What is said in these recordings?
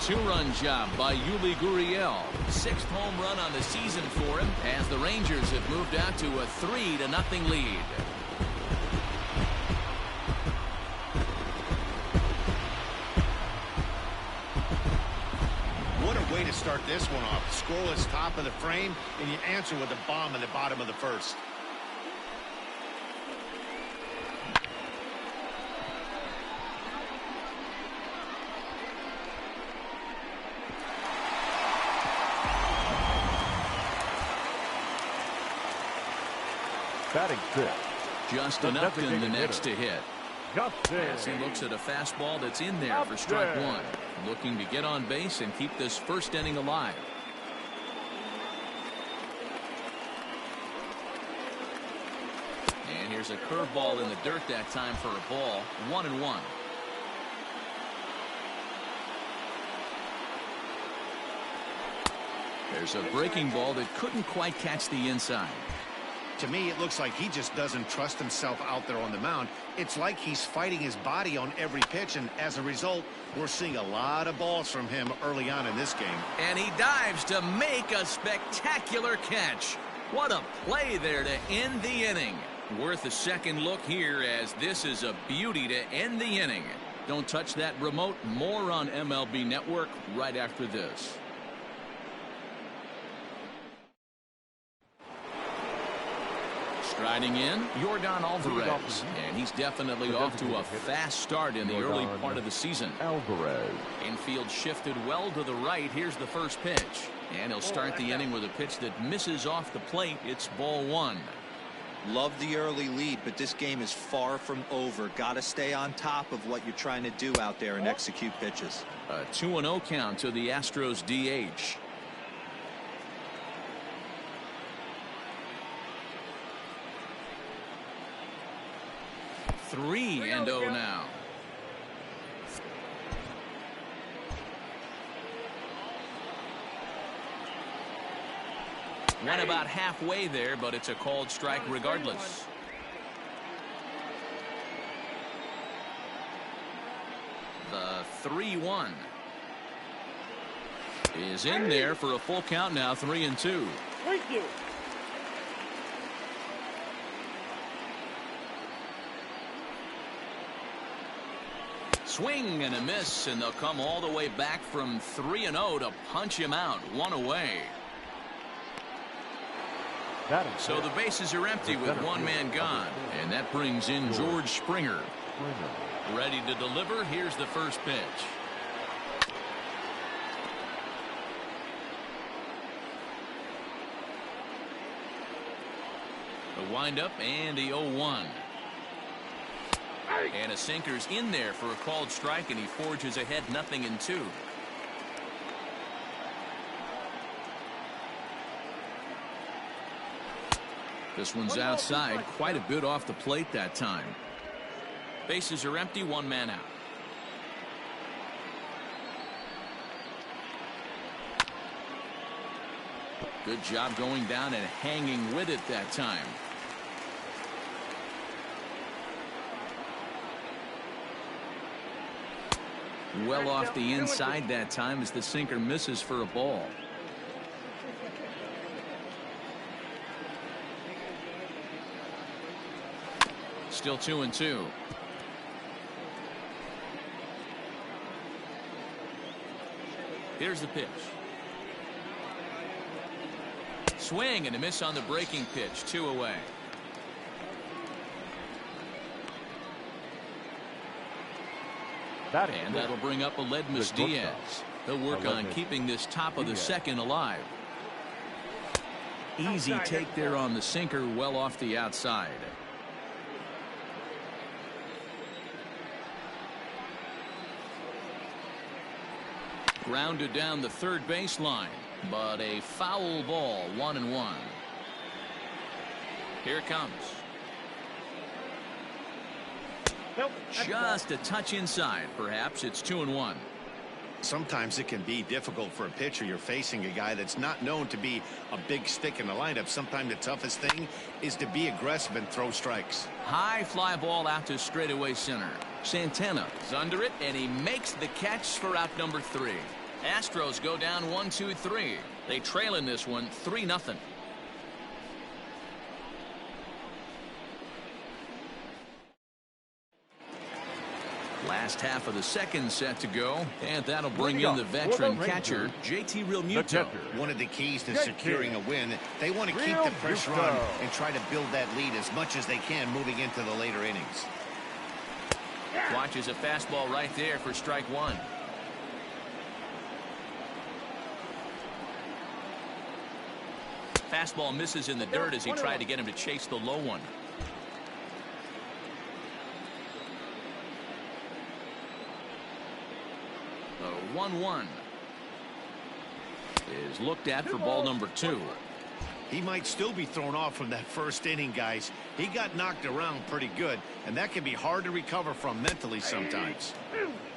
two-run job by Yuli Gurriel. Sixth home run on the season for him as the Rangers have moved out to a 3-0 lead. What a way to start this one off. Scoreless top of the frame, and you answer with a bomb in the bottom of the first. Batting fifth. Justin Upton, the next to hit. As he looks at a fastball that's in there for strike one. Looking to get on base and keep this first inning alive. And here's a curveball in the dirt that time for a ball. 1-1. There's a breaking ball that couldn't quite catch the inside. To me, it looks like he just doesn't trust himself out there on the mound. It's like he's fighting his body on every pitch, and as a result, we're seeing a lot of balls from him early on in this game. And he dives to make a spectacular catch. What a play there to end the inning. Worth a second look here, as this is a beauty to end the inning. Don't touch that remote. More on MLB Network right after this. Striding in, Yordan Alvarez, and he's definitely off to a fast start in the early part of the season. Alvarez. Infield shifted well to the right. Here's the first pitch, and he'll start the inning with a pitch that misses off the plate. It's ball one. Love the early lead, but this game is far from over. Got to stay on top of what you're trying to do out there and execute pitches. A 2-0 count to the Astros DH. Three and 0 now. Went about halfway there, but it's a called strike regardless. The 3-1 is in there for a full count now. 3-2. Thank you. Swing and a miss, and they'll come all the way back from 3-0 to punch him out. One away. So the bases are empty with one man gone, and that brings in George Springer. Ready to deliver. Here's the first pitch. The windup and the 0-1. And a sinker's in there for a called strike, and he forges ahead 0-2. This one's outside, quite a bit off the plate that time. Bases are empty, one man out. Good job going down and hanging with it that time. Well off the inside that time as the sinker misses for a ball. Still 2-2. Here's the pitch. Swing and a miss on the breaking pitch. 2 away. And that'll bring up Aledmus Diaz. He'll work on keeping this top of the second alive. Easy take there on the sinker, well off the outside. Grounded down the third baseline, but a foul ball. 1-1. Here it comes. Just a touch inside. Perhaps it's 2-1. Sometimes it can be difficult for a pitcher. You're facing a guy that's not known to be a big stick in the lineup. Sometimes the toughest thing is to be aggressive and throw strikes. High fly ball out to straightaway center. Santana is under it, and he makes the catch for out number 3. Astros go down 1-2-3. They trail in this one 3-0. Last half of the second set to go, and that'll bring in the veteran catcher, JT Realmuto. One of the keys to securing a win, they want to keep the pressure on and try to build that lead as much as they can moving into the later innings. Watches a fastball right there for strike one. Fastball misses in the dirt as he tried to get him to chase the low one. The 1-1 is looked at for ball number 2. He might still be thrown off from that first inning, guys. He got knocked around pretty good, and that can be hard to recover from mentally sometimes.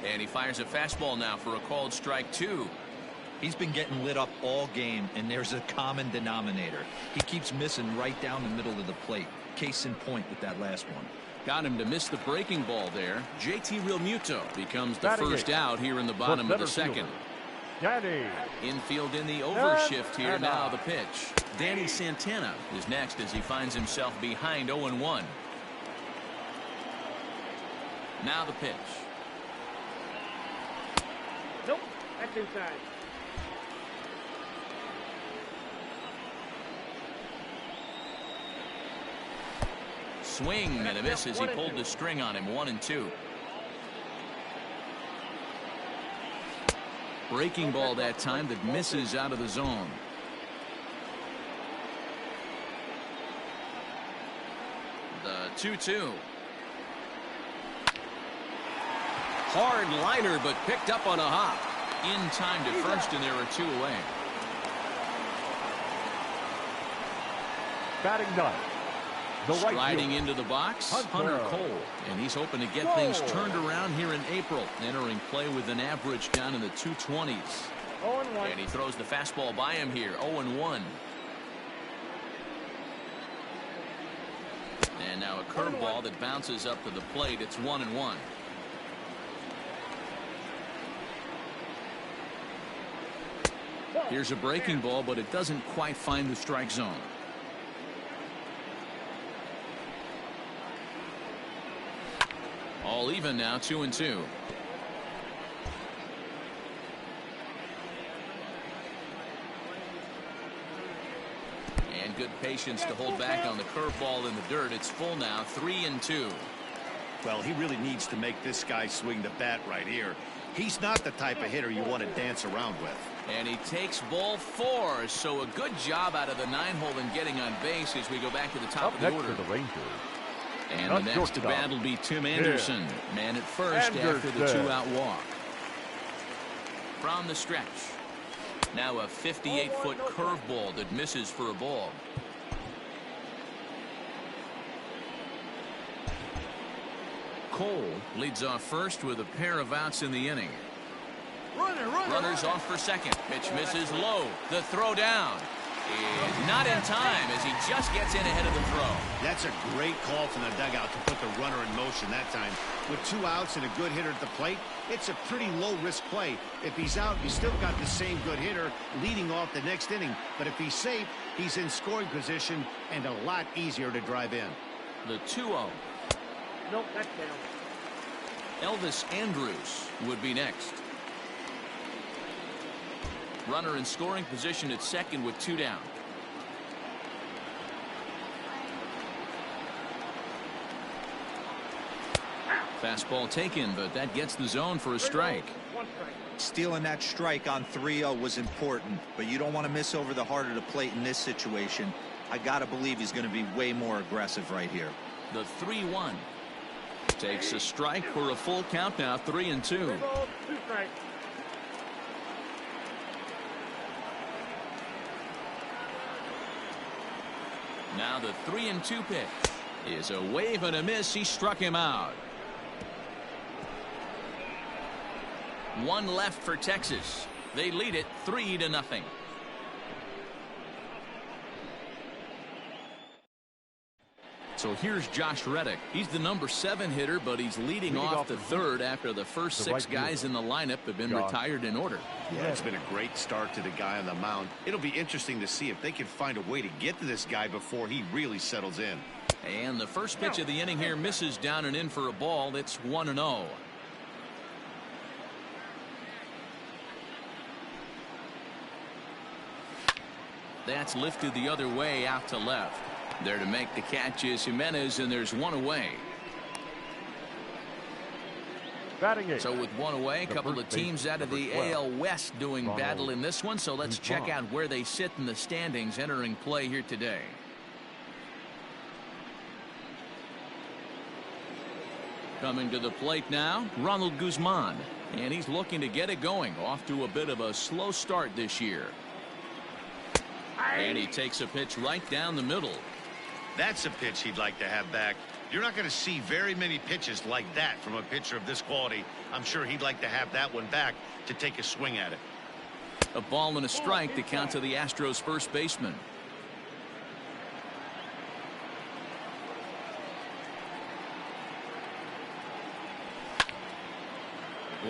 And he fires a fastball now for a called strike 2. He's been getting lit up all game, and there's a common denominator. He keeps missing right down the middle of the plate. Case in point with that last one. Got him to miss the breaking ball there. JT Realmuto becomes the first out here in the bottom of the second. Infield in the overshift here. Now the pitch. Danny Santana is next as he finds himself behind 0-1. Now the pitch. Nope, that's inside. Swing and a miss as he pulled the string on him. 1-2. Breaking ball that time that misses out of the zone. The 2-2. Hard liner, but picked up on a hop. In time to first, and there are 2 away. Batting ninth. Striding into the box, Hunter Cole, and he's hoping to get things turned around here in April, entering play with an average down in the 220s. And he throws the fastball by him here. 0-1. And now a curveball that bounces up to the plate. It's 1-1. Here's a breaking ball, but it doesn't quite find the strike zone. All even now, 2-2. And good patience to hold back on the curveball in the dirt. It's full now, 3-2. Well, he really needs to make this guy swing the bat right here. He's not the type of hitter you want to dance around with. And he takes ball 4, so a good job out of the 9-hole in getting on base as we go back to the top of the order. For the Rangers. And the next to bat will be Tim Anderson, man at first after the 2-out walk. From the stretch. Now a 58-foot curveball that misses for a ball. Cole leads off first with a pair of outs in the inning. Runners off for second. Pitch misses low. The throw down is not in time as he just gets in ahead of the throw. That's a great call from the dugout to put the runner in motion that time. With 2 outs and a good hitter at the plate, it's a pretty low-risk play. If he's out, you still got the same good hitter leading off the next inning. But if he's safe, he's in scoring position and a lot easier to drive in. The 2-0. Nope, that's down. Elvis Andrus would be next. Runner in scoring position at second with 2 down. Fastball taken, but that gets the zone for a strike. Stealing that strike on 3-0 was important, but you don't want to miss over the heart of the plate in this situation. I gotta believe he's going to be way more aggressive right here. The 3-1 takes a strike for a full count now. 3-2. Now the 3-2 pitch is a wave and a miss. He struck him out. 1 left for Texas. They lead it 3-0. So here's Josh Reddick. He's the number 7 hitter, but he's leading off the third after the first 6 guys in the lineup have been retired in order. Yeah, it's been a great start to the guy on the mound. It'll be interesting to see if they can find a way to get to this guy before he really settles in. And the first pitch of the inning here misses down and in for a ball. It's 1-0. That's lifted the other way out to left. There to make the catch is Jimenez, and there's one away. So with one away, a couple of teams out of the AL West doing battle in this one. So let's check out where they sit in the standings entering play here today. Coming to the plate now, Ronald Guzman. And he's looking to get it going. Off to a bit of a slow start this year. And he takes a pitch right down the middle. That's a pitch he'd like to have back. You're not going to see very many pitches like that from a pitcher of this quality. I'm sure he'd like to have that one back to take a swing at it. A ball and a strike to count to the Astros first baseman.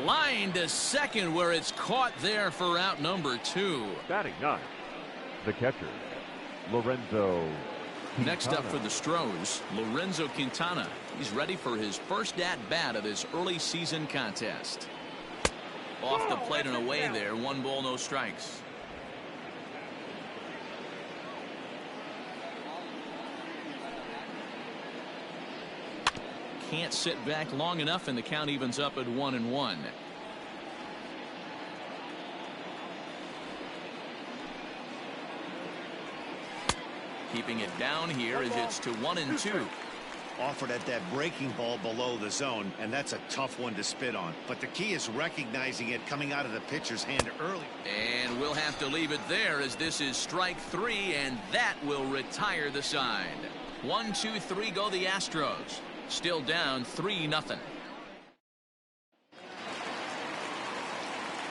Line to second, where it's caught there for out number 2. Batting 9, the catcher, Lorenzo Quintana. Next up for the Astros, Lorenzo Quintana. He's ready for his first at-bat of this early season contest. Off the plate and away there. 1 ball, no strikes. Can't sit back long enough, and the count evens up at 1-1. Keeping it down here as it's to 1-2. Offered at that breaking ball below the zone, and that's a tough one to spit on. But the key is recognizing it coming out of the pitcher's hand early. And we'll have to leave it there, as this is strike 3, and that will retire the side. 1, 2, 3 go the Astros. Still down 3-0.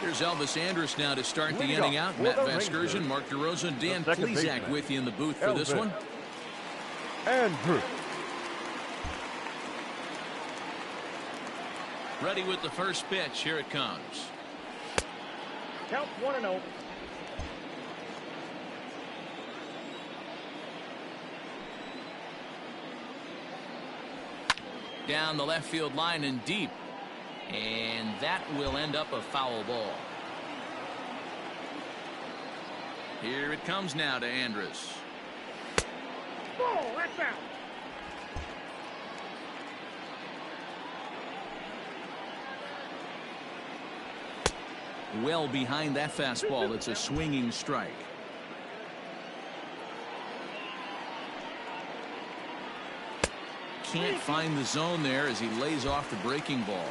Here's Elvis Andrus now to start the inning out. Matt Vasgersian, Mark DeRosa, Dan Plesac with you in the booth for this one. Andrus. Ready with the first pitch. Here it comes. Count 1-0. Down the left field line and deep. And that will end up a foul ball. Here it comes now to Andrus. Ball, that's out. Well behind that fastball. It's a swinging strike. Can't find the zone there as he lays off the breaking ball.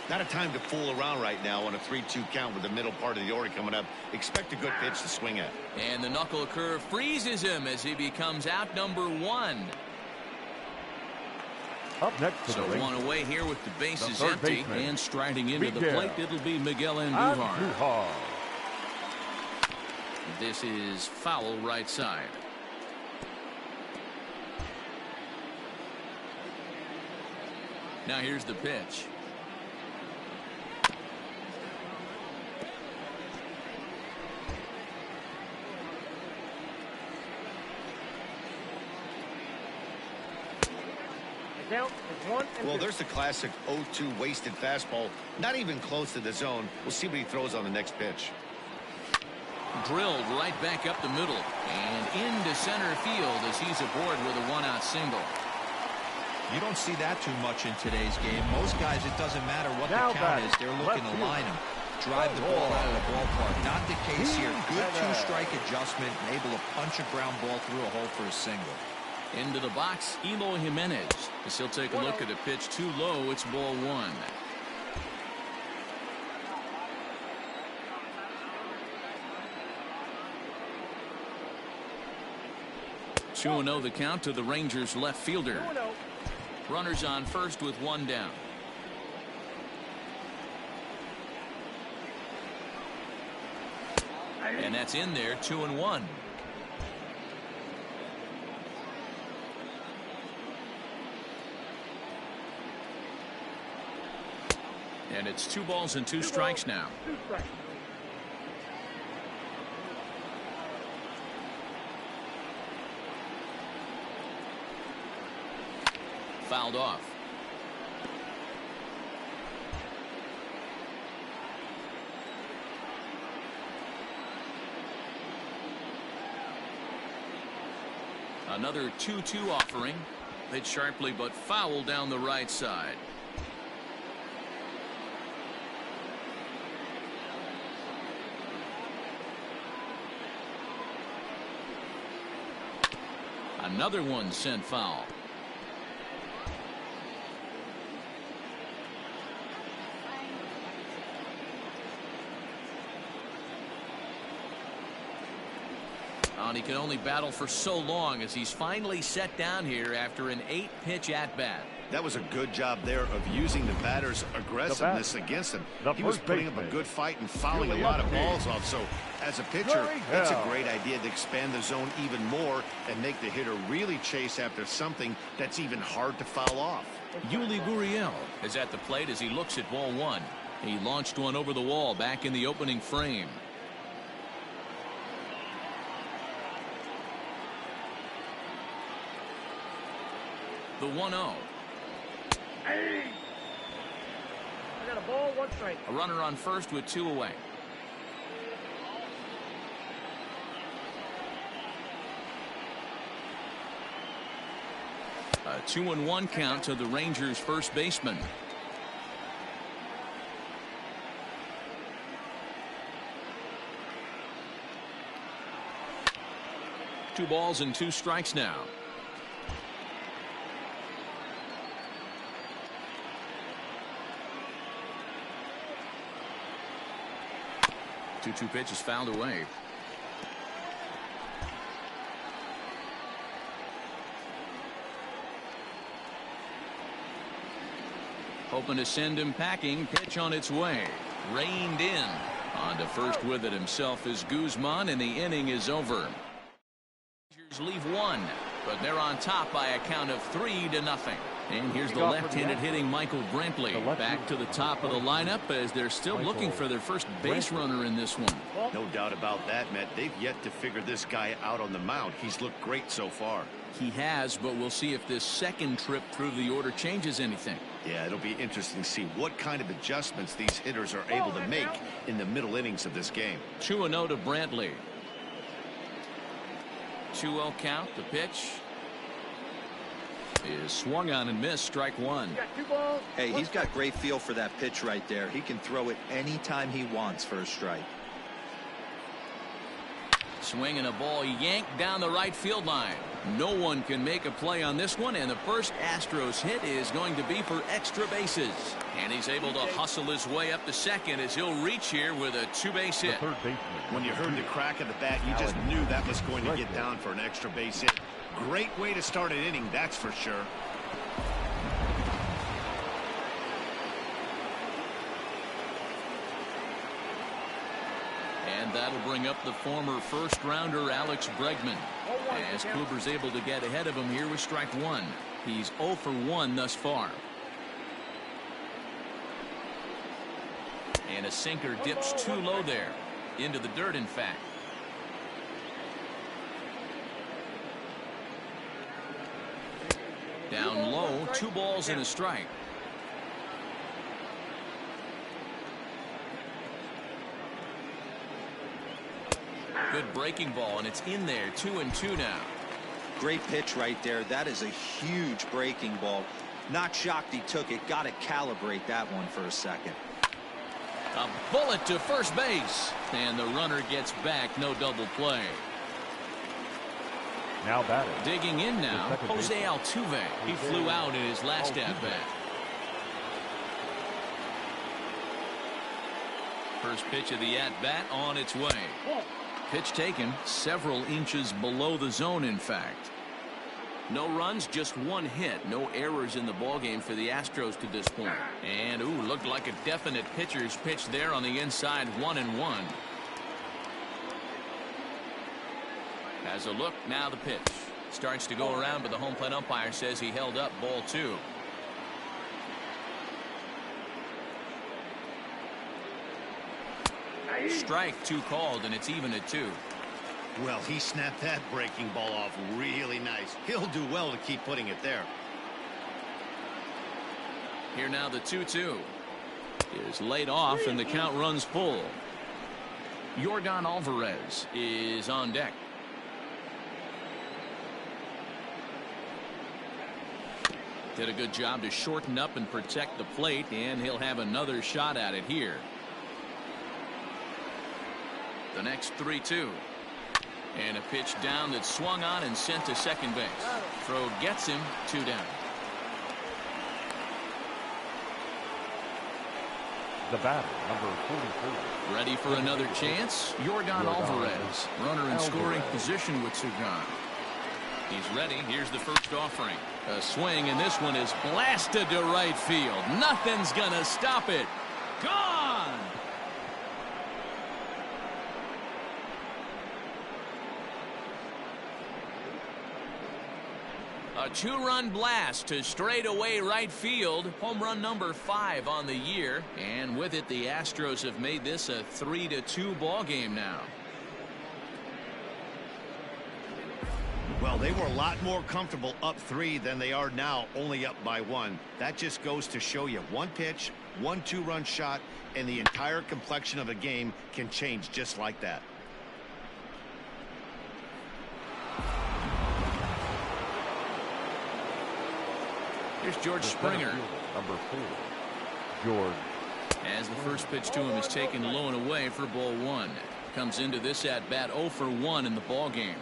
Not a time to fool around right now on a 3-2 count with the middle part of the order coming up. Expect a good pitch to swing at. And the knuckle curve freezes him as he becomes out number 1. Up next for So the one away here with the bases third empty. baseman, And striding into the Miguel plate, it'll be Miguel Andujar. This is foul right side. Now here's the pitch. Count is 1-2. Well, there's the classic 0-2 wasted fastball. Not even close to the zone. We'll see what he throws on the next pitch. Drilled right back up the middle and into center field as he's aboard with a 1-out single. You don't see that too much in today's game. Most guys, it doesn't matter what the count is. They're looking to line them, drive the ball out of the ballpark. Not the case here. Good 2-strike adjustment and able to punch a ground ball through a hole for a single. Into the box, Eloy Jimenez. As he'll take a look at a pitch too low. It's ball 1. Two 2-0 the count to the Rangers left fielder. 2-0. Runners on first with 1 down. And that's in there. 2-1. And it's 2 balls and 2 strikes now. 2 strikes. Fouled off. Another 2-2 offering. Hit sharply but foul down the right side. Another one sent foul. And he can only battle for so long as he's finally set down here after an 8-pitch at-bat. That was a good job there of using the batter's aggressiveness against him. He was putting up a good fight and fouling a lot of balls off. So as a pitcher, it's a great idea to expand the zone even more and make the hitter really chase after something that's even hard to foul off. Yuli Gurriel is at the plate as he looks at ball 1. He launched one over the wall back in the opening frame. The 1-0. Hey! I got a ball, 1 strike. A runner on first with 2 away. A 2-1 count to the Rangers' first baseman. Two balls and 2 strikes now. Two pitches fouled away. Hoping to send him packing. Pitch on its way. Reined in. On to first with it himself is Guzman, and the inning is over. Rangers leave 1, but they're on top by a count of 3-0. And here's the left-handed hitting Michael Brantley back to the top of the lineup as they're still looking for their first base runner in this one. No doubt about that, Matt. They've yet to figure this guy out on the mound. He's looked great so far. He has, but we'll see if this second trip through the order changes anything. Yeah, it'll be interesting to see what kind of adjustments these hitters are able to make in the middle innings of this game. 2-0 to Brantley. 2-0 count. The pitch is swung on and missed. Strike 1. Hey, he's got great feel for that pitch right there. He can throw it anytime he wants for a strike. Swinging a ball yanked down the right field line. No one can make a play on this one, and the first Astros hit is going to be for extra bases. And he's able to hustle his way up to second as he'll reach here with a 2-base hit. When you heard the crack of the bat, you just knew that was going to get down for an extra base hit. Great way to start an inning, that's for sure. And that'll bring up the former first-rounder Alex Bregman. As Kluber's able to get ahead of him here with strike 1. He's 0 for 1 thus far. And a sinker dips too low there. Into the dirt, in fact. Down low, 2 balls and a strike. Good breaking ball, and it's in there. 2-2 now. Great pitch right there. That is a huge breaking ball. Not shocked he took it. Got to calibrate that one for a second. A bullet to first base, and the runner gets back. No double play. Now batting. Digging in now, Jose Altuve. He flew out in his last at-bat. First pitch of the at-bat on its way. Pitch taken several inches below the zone, in fact. No runs, just 1 hit. No errors in the ballgame for the Astros to this point. And, ooh, looked like a definite pitcher's pitch there on the inside. 1-1. Has a look, now the pitch. Starts to go around, but the home plate umpire says he held up. Ball 2. Strike two called, and it's even at 2. Well, he snapped that breaking ball off really nice. He'll do well to keep putting it there. Here now the 2-2 is laid off, and the count runs full. Yordan Alvarez is on deck. Did a good job to shorten up and protect the plate, and he'll have another shot at it here. The next 3-2. And a pitch down that swung on and sent to second base. Throw gets him 2 down. The batter, number 44. Ready for another chance? Yordan Alvarez. Runner in scoring position with 2 gone. He's ready. Here's the first offering. A swing, and this one is blasted to right field. Nothing's gonna stop it. Gone! A 2-run blast to straightaway right field. Home run number 5 on the year. And with it, the Astros have made this a 3-2 ball game now. Well, they were a lot more comfortable up 3 than they are now, only up by 1. That just goes to show you one pitch, 1 2-run shot, and the entire complexion of a game can change just like that. Here's George Springer. Number 4, George. As the first pitch to him is taken low and away for ball 1. Comes into this at bat 0 for 1 in the ball game.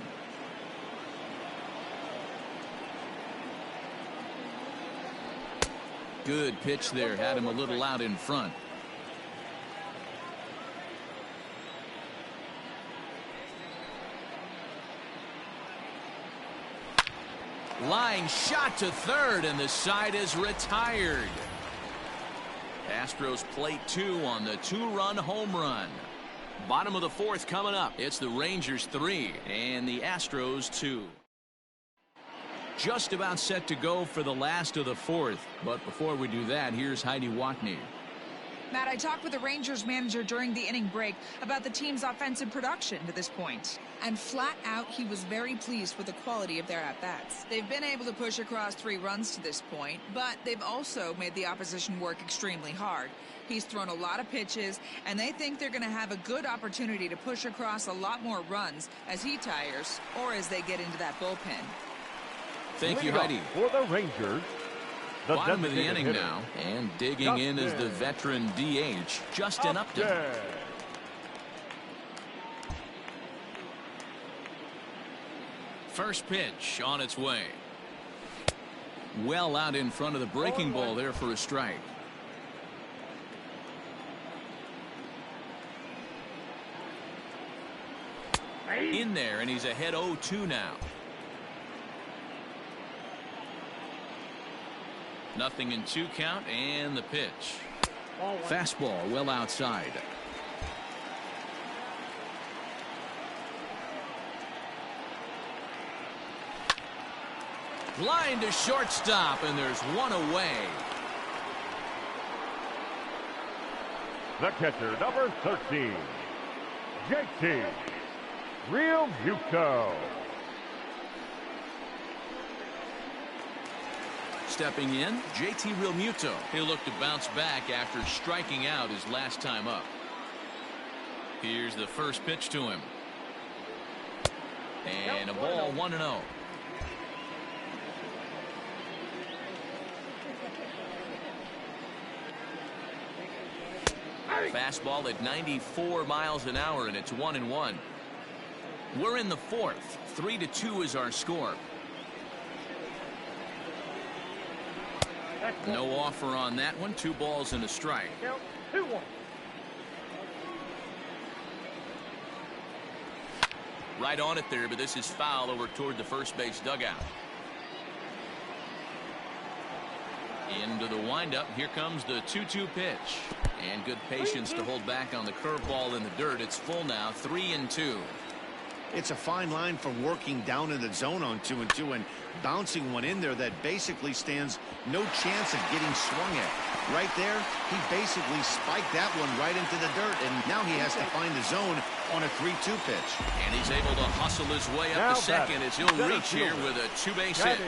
Good pitch there, had him a little out in front. Line shot to third, and the side is retired. Astros plate 2 on the 2-run home run. Bottom of the 4th coming up. It's the Rangers 3 and the Astros 2. Just about set to go for the last of the 4th. But before we do that, here's Heidi Watney. Matt, I talked with the Rangers manager during the inning break about the team's offensive production to this point. And flat out, he was very pleased with the quality of their at-bats. They've been able to push across 3 runs to this point, but they've also made the opposition work extremely hard. He's thrown a lot of pitches, and they think they're going to have a good opportunity to push across a lot more runs as he tires or as they get into that bullpen. Thank you, Heidi. For the Rangers, the bottom of the designated inning hitter, now, and digging in is the veteran DH, Justin Upton. First pitch on its way. Well out in front of the breaking ball there for a strike. In there, and he's ahead 0-2 now. Nothing in 2 count, and the pitch. Fastball well outside. Line to shortstop, and there's 1 away. The catcher, number 13, JT Realmuto. Stepping in, JT Realmuto. He'll look to bounce back after striking out his last time up. Here's the first pitch to him. And a ball 1-0. Fastball at 94 miles an hour, and it's 1-1. We're in the 4th. 3-2 is our score. No offer on that one. 2 balls and a strike. 2-1. Right on it there, but this is foul over toward the first base dugout. Into the windup. Here comes the 2-2 pitch. And good patience to hold back on the curveball in the dirt. It's full now, 3-2. It's a fine line from working down in the zone on 2-2 and bouncing one in there that basically stands no chance of getting swung at. Right there, he basically spiked that one right into the dirt, and now he has to find the zone on a 3-2 pitch. And he's able to hustle his way up to second as he'll reach here with a two-base hit.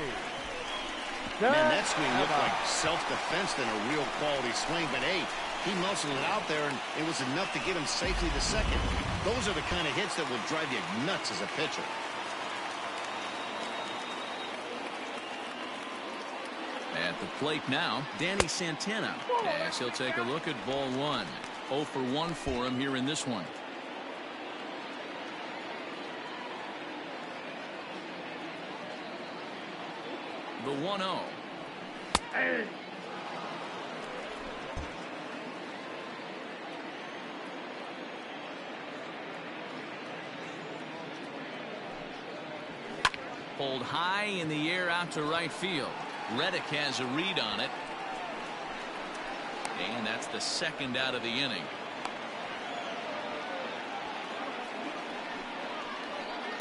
Man, that swing looked like self-defense than a real quality swing, but hey, he muscled it out there, and it was enough to get him safely to second. Those are the kind of hits that will drive you nuts as a pitcher. At the plate now, Danny Santana, as he'll take a look at ball one. 0 for 1 for him here in this one. The 1-0. Pulled high in the air out to right field. Reddick has a read on it. And that's the second out of the inning.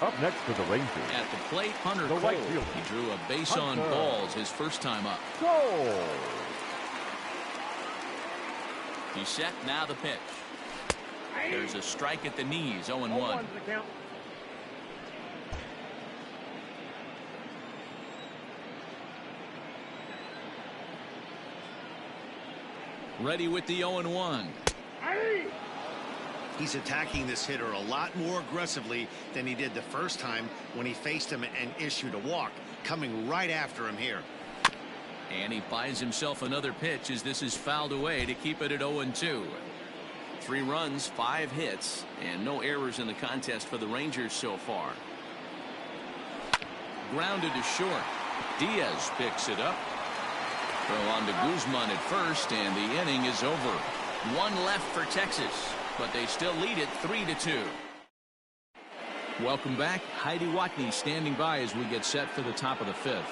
Up next for the Rangers. At the plate, Hunter Cole. right fielder, He drew a base on balls his first time up. Goal! He's set, now the pitch. There's a strike at the knees, 0-1. Ready with the 0-1. He's attacking this hitter a lot more aggressively than he did the first time when he faced him and issued a walk. Coming right after him here. And he buys himself another pitch as this is fouled away to keep it at 0-2. 3 runs, 5 hits, and no errors in the contest for the Rangers so far. Grounded to short. Diaz picks it up. Throw on to Guzman at first, and the inning is over. 1 left for Texas, but they still lead it 3-2. Welcome back. Heidi Watney standing by as we get set for the top of the 5th.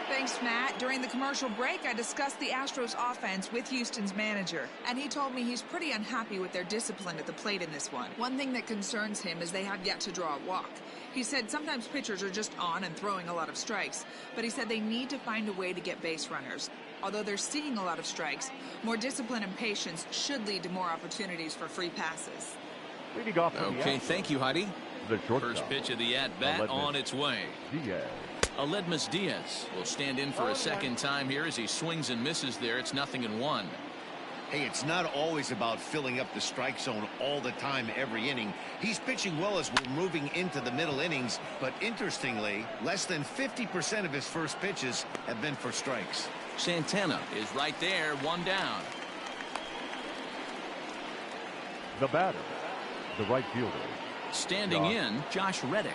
Thanks, Matt. During the commercial break, I discussed the Astros offense with Houston's manager, and he told me he's pretty unhappy with their discipline at the plate in this one. One thing that concerns him is they have yet to draw a walk. He said sometimes pitchers are just on and throwing a lot of strikes, but he said they need to find a way to get base runners. Although they're seeing a lot of strikes, more discipline and patience should lead to more opportunities for free passes. Leading off for Okay, thank you, Heidi. the First pitch of the at-bat on its way. Diaz. Aledmus Diaz will stand in for a second time here as he swings and misses there. It's 0-1. Hey, it's not always about filling up the strike zone all the time every inning. He's pitching well as we're moving into the middle innings, but interestingly, less than 50% of his first pitches have been for strikes. Santana is right there, 1 down. The batter, the right fielder. Standing in, Josh Reddick.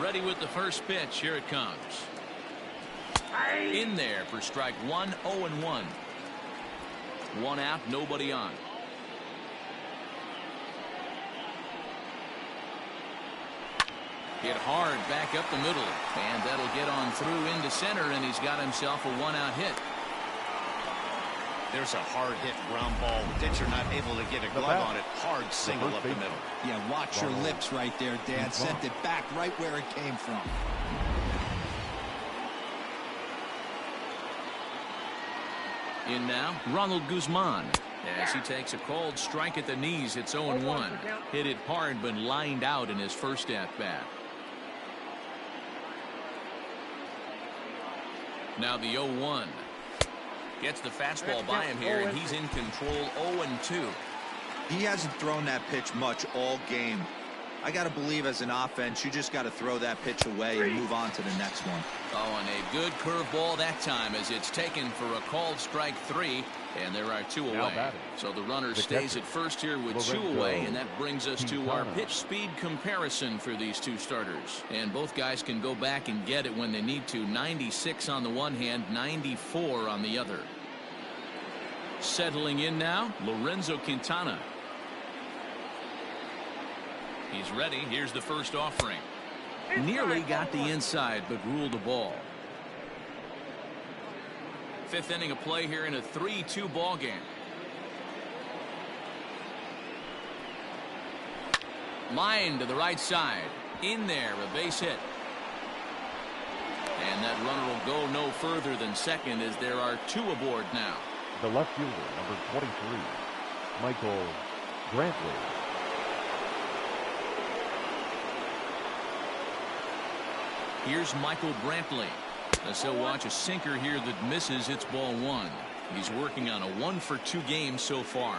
Ready with the first pitch. Here it comes. In there for strike 1, 0-1. 1 out, nobody on. Hit hard back up the middle, and that'll get on through into center, and he's got himself a 1-out hit. There's a hard hit ground ball. Pitcher not able to get a glove on it. Hard single up the middle. Yeah, watch your lips right there, Dad. Sent it back right where it came from. In now, Ronald Guzman. As he takes a called strike at the knees, it's 0-1. Hit it hard, but lined out in his first at-bat. Now the 0-1. Gets the fastball by him here, and he's in control. 0-2. He hasn't thrown that pitch much all game. I got to believe as an offense, you just got to throw that pitch away and move on to the next one. Oh, and a good curveball that time as it's taken for a called strike 3, and there are 2 away. So the runner stays at first here with 2 away, and that brings us to our pitch speed comparison for these 2 starters. And both guys can go back and get it when they need to. 96 on the one hand, 94 on the other. Settling in now, Lorenzo Quintana. He's ready. Here's the first offering. Nearly got the inside, but ruled the ball. 5th inning of play here in a 3-2 ball game. Line to the right side. In there, a base hit. And that runner will go no further than second as there are 2 aboard now. The left fielder, number 23, Michael Brantley. Here's Michael Brantley. As he'll watch a sinker here that misses. It's ball 1. He's working on a 1-for-2 game so far.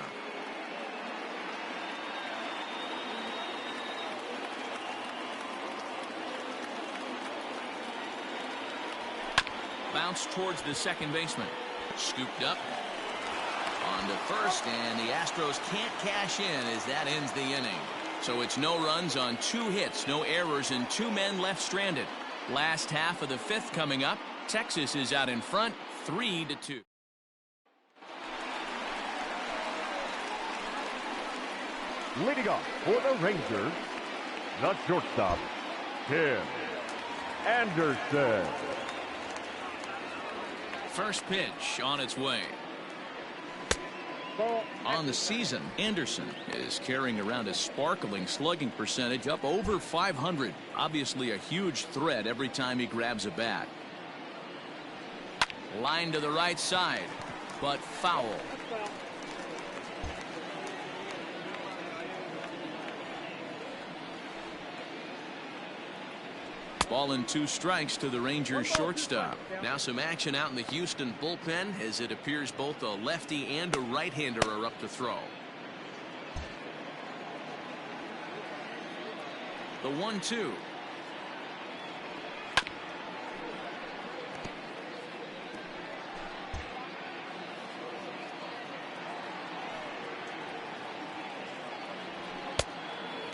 Bounce towards the second baseman. Scooped up. On to first, and the Astros can't cash in as that ends the inning. So it's no runs on 2 hits, no errors, and 2 men left stranded. Last half of the 5th coming up. Texas is out in front, 3-2. Leading off for the Rangers, the shortstop, Tim Anderson. First pitch on its way. On the season, Anderson is carrying around a sparkling slugging percentage up over 500. Obviously a huge threat every time he grabs a bat. Line to the right side, but foul. Ball and 2 strikes to the Rangers shortstop. Now some action out in the Houston bullpen as it appears both a lefty and a right-hander are up to throw. The 1-2.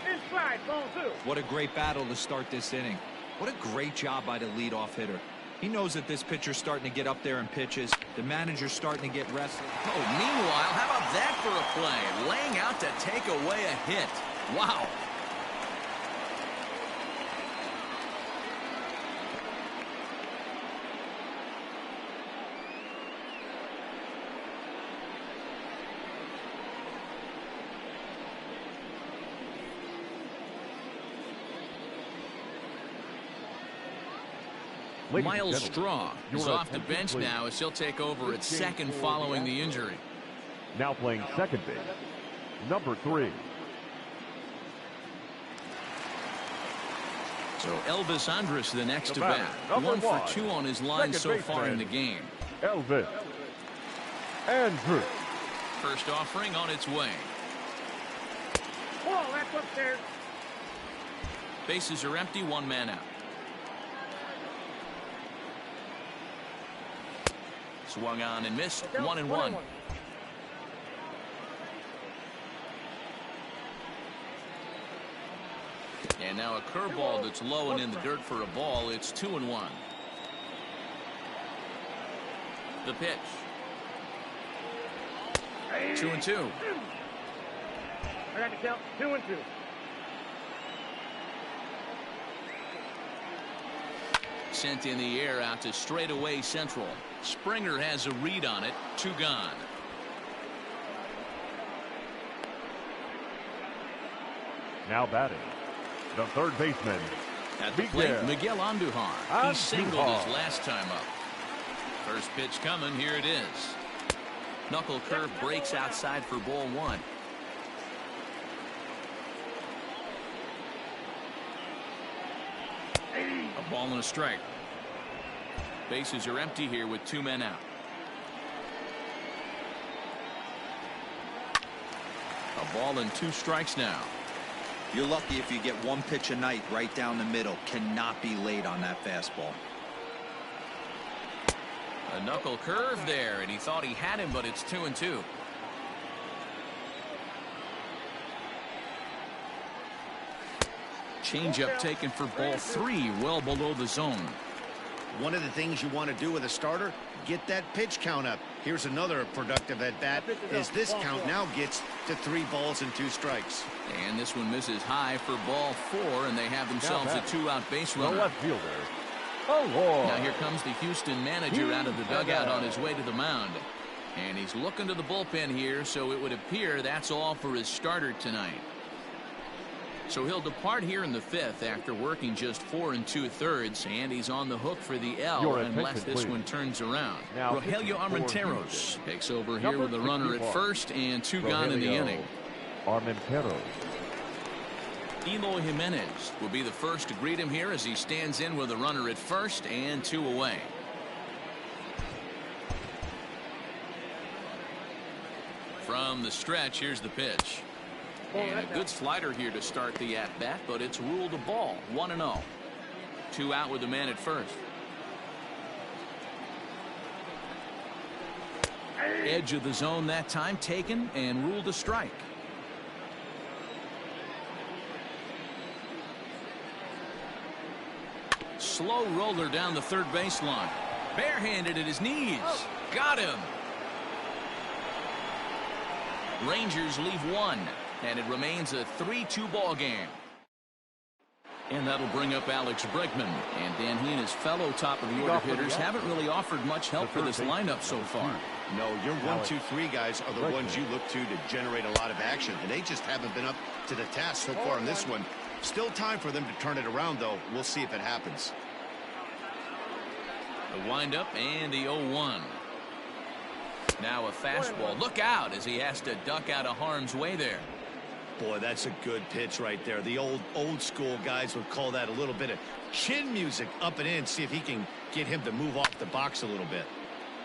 Inside, ball 2. What a great battle to start this inning. What a great job by the leadoff hitter. He knows that this pitcher's starting to get up there in pitches. The manager's starting to get restless. Oh, meanwhile, how about that for a play? Laying out to take away a hit. Wow. Miles Straw is off the bench now as he'll take over at second following the injury. Now playing second base, number 3. So Elvis Andrus the next to bat. 1 for 2 on his line so far in the game. Elvis Andrus. First offering on its way. Ball, that's upstairs. Bases are empty, 1 man out. Swung on and missed. 1-1. And now a curveball that's low and in the dirt for a ball. It's 2-1. The pitch. 2-2. I got to count 2-2. Sent in the air out to straightaway central. Springer has a read on it. 2 gone. Now batting, the third baseman. At the plate, Miguel Andujar. He singled his last time up. First pitch coming. Here it is. Knuckle curve breaks outside for ball 1. A ball and a strike. Bases are empty here with 2 men out. A ball and 2 strikes now. You're lucky if you get 1 pitch a night right down the middle. Cannot be late on that fastball. A knuckle curve there, and he thought he had him, but it's 2-2. Changeup taken for ball 3, well below the zone. One of the things you want to do with a starter, get that pitch count up. Here's another productive at bat as this count now gets to 3 balls and 2 strikes. And this one misses high for ball 4, and they have themselves a 2-out base runner. The left fielder. Oh, now here comes the Houston manager out of the dugout on his way to the mound. And he's looking to the bullpen here, so it would appear that's all for his starter tonight. So he'll depart here in the 5th after working just 4 2/3, and he's on the hook for the L unless this one turns around. Rogelio Armenteros takes over here with a runner at first and 2 gone in the inning. Armenteros. Eloy Jimenez will be the first to greet him here as he stands in with a runner at first and 2 away. From the stretch, here's the pitch. And a good slider here to start the at-bat, but it's ruled a ball. 1-0. 2 out with the man at first. Edge of the zone that time taken and ruled a strike. Slow roller down the third baseline. Barehanded at his knees. Got him. Rangers leave 1, and it remains a 3-2 ball game. And that'll bring up Alex Bregman, and then he and his fellow top of the order hitters haven't really offered much help for this lineup so far. No, your 1, 2, 3 guys are the ones you look to generate a lot of action, and they just haven't been up to the task so far in this one. Still time for them to turn it around, though. We'll see if it happens. The windup and the 0-1. Now a fastball. Look out as he has to duck out of harm's way there. Boy, that's a good pitch right there. The old school guys would call that a little bit of chin music up and in. See if he can get him to move off the box a little bit.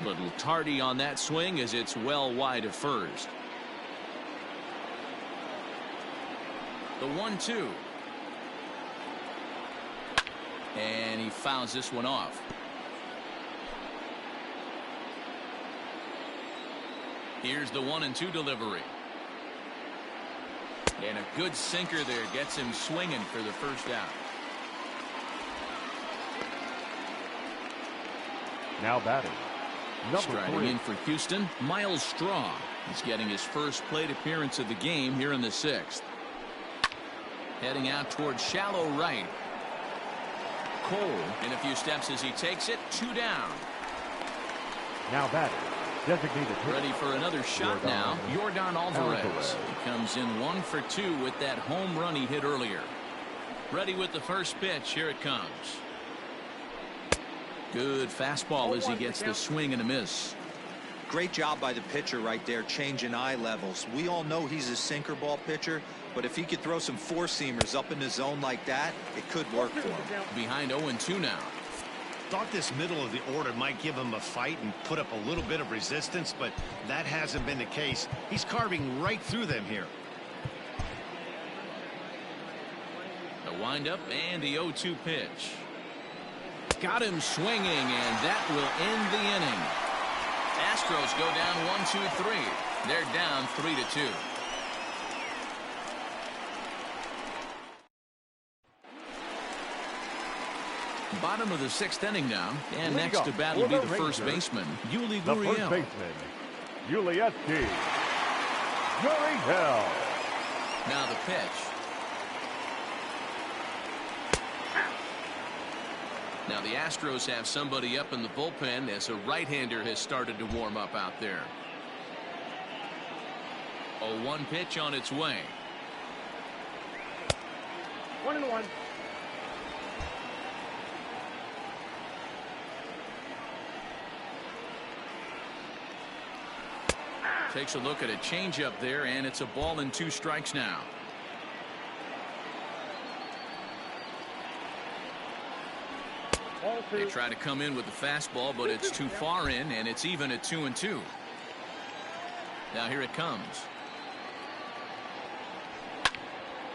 Little tardy on that swing as it's well wide of first. The 1-2. And he fouls this one off. Here's the 1-2 delivery. And a good sinker there gets him swinging for the first out. Now batting. Striding in for Houston, Miles Straw. He's getting his first plate appearance of the game here in the 6th. Heading out towards shallow right. Cole in a few steps as he takes it. 2 down. Now batting. Designated hitter. Ready for another shot now. Yordan Alvarez. He comes in 1 for 2 with that home run he hit earlier. Ready with the first pitch. Here it comes. Good fastball as he gets the swing and a miss. Great job by the pitcher right there, changing eye levels. We all know he's a sinker ball pitcher, but if he could throw some four-seamers up in the zone like that, it could work for him. Behind 0-2 now. Thought this middle of the order might give him a fight and put up a little bit of resistance, but that hasn't been the case. He's carving right through them here. The windup and the 0-2 pitch. Got him swinging, and that will end the inning. Astros go down 1-2-3. They're down 3-2. Bottom of the 6th inning now, and next to bat will be the first baseman, Yuli Gurriel. The first baseman, Yuli Gurriel. Now the pitch. Now the Astros have somebody up in the bullpen as a right-hander has started to warm up out there. 0-1 pitch on its way. 1-1. Takes a look at a changeup there, and it's a ball and 2 strikes now. They try to come in with the fastball, but it's too far in, and it's even at 2-2. Now here it comes.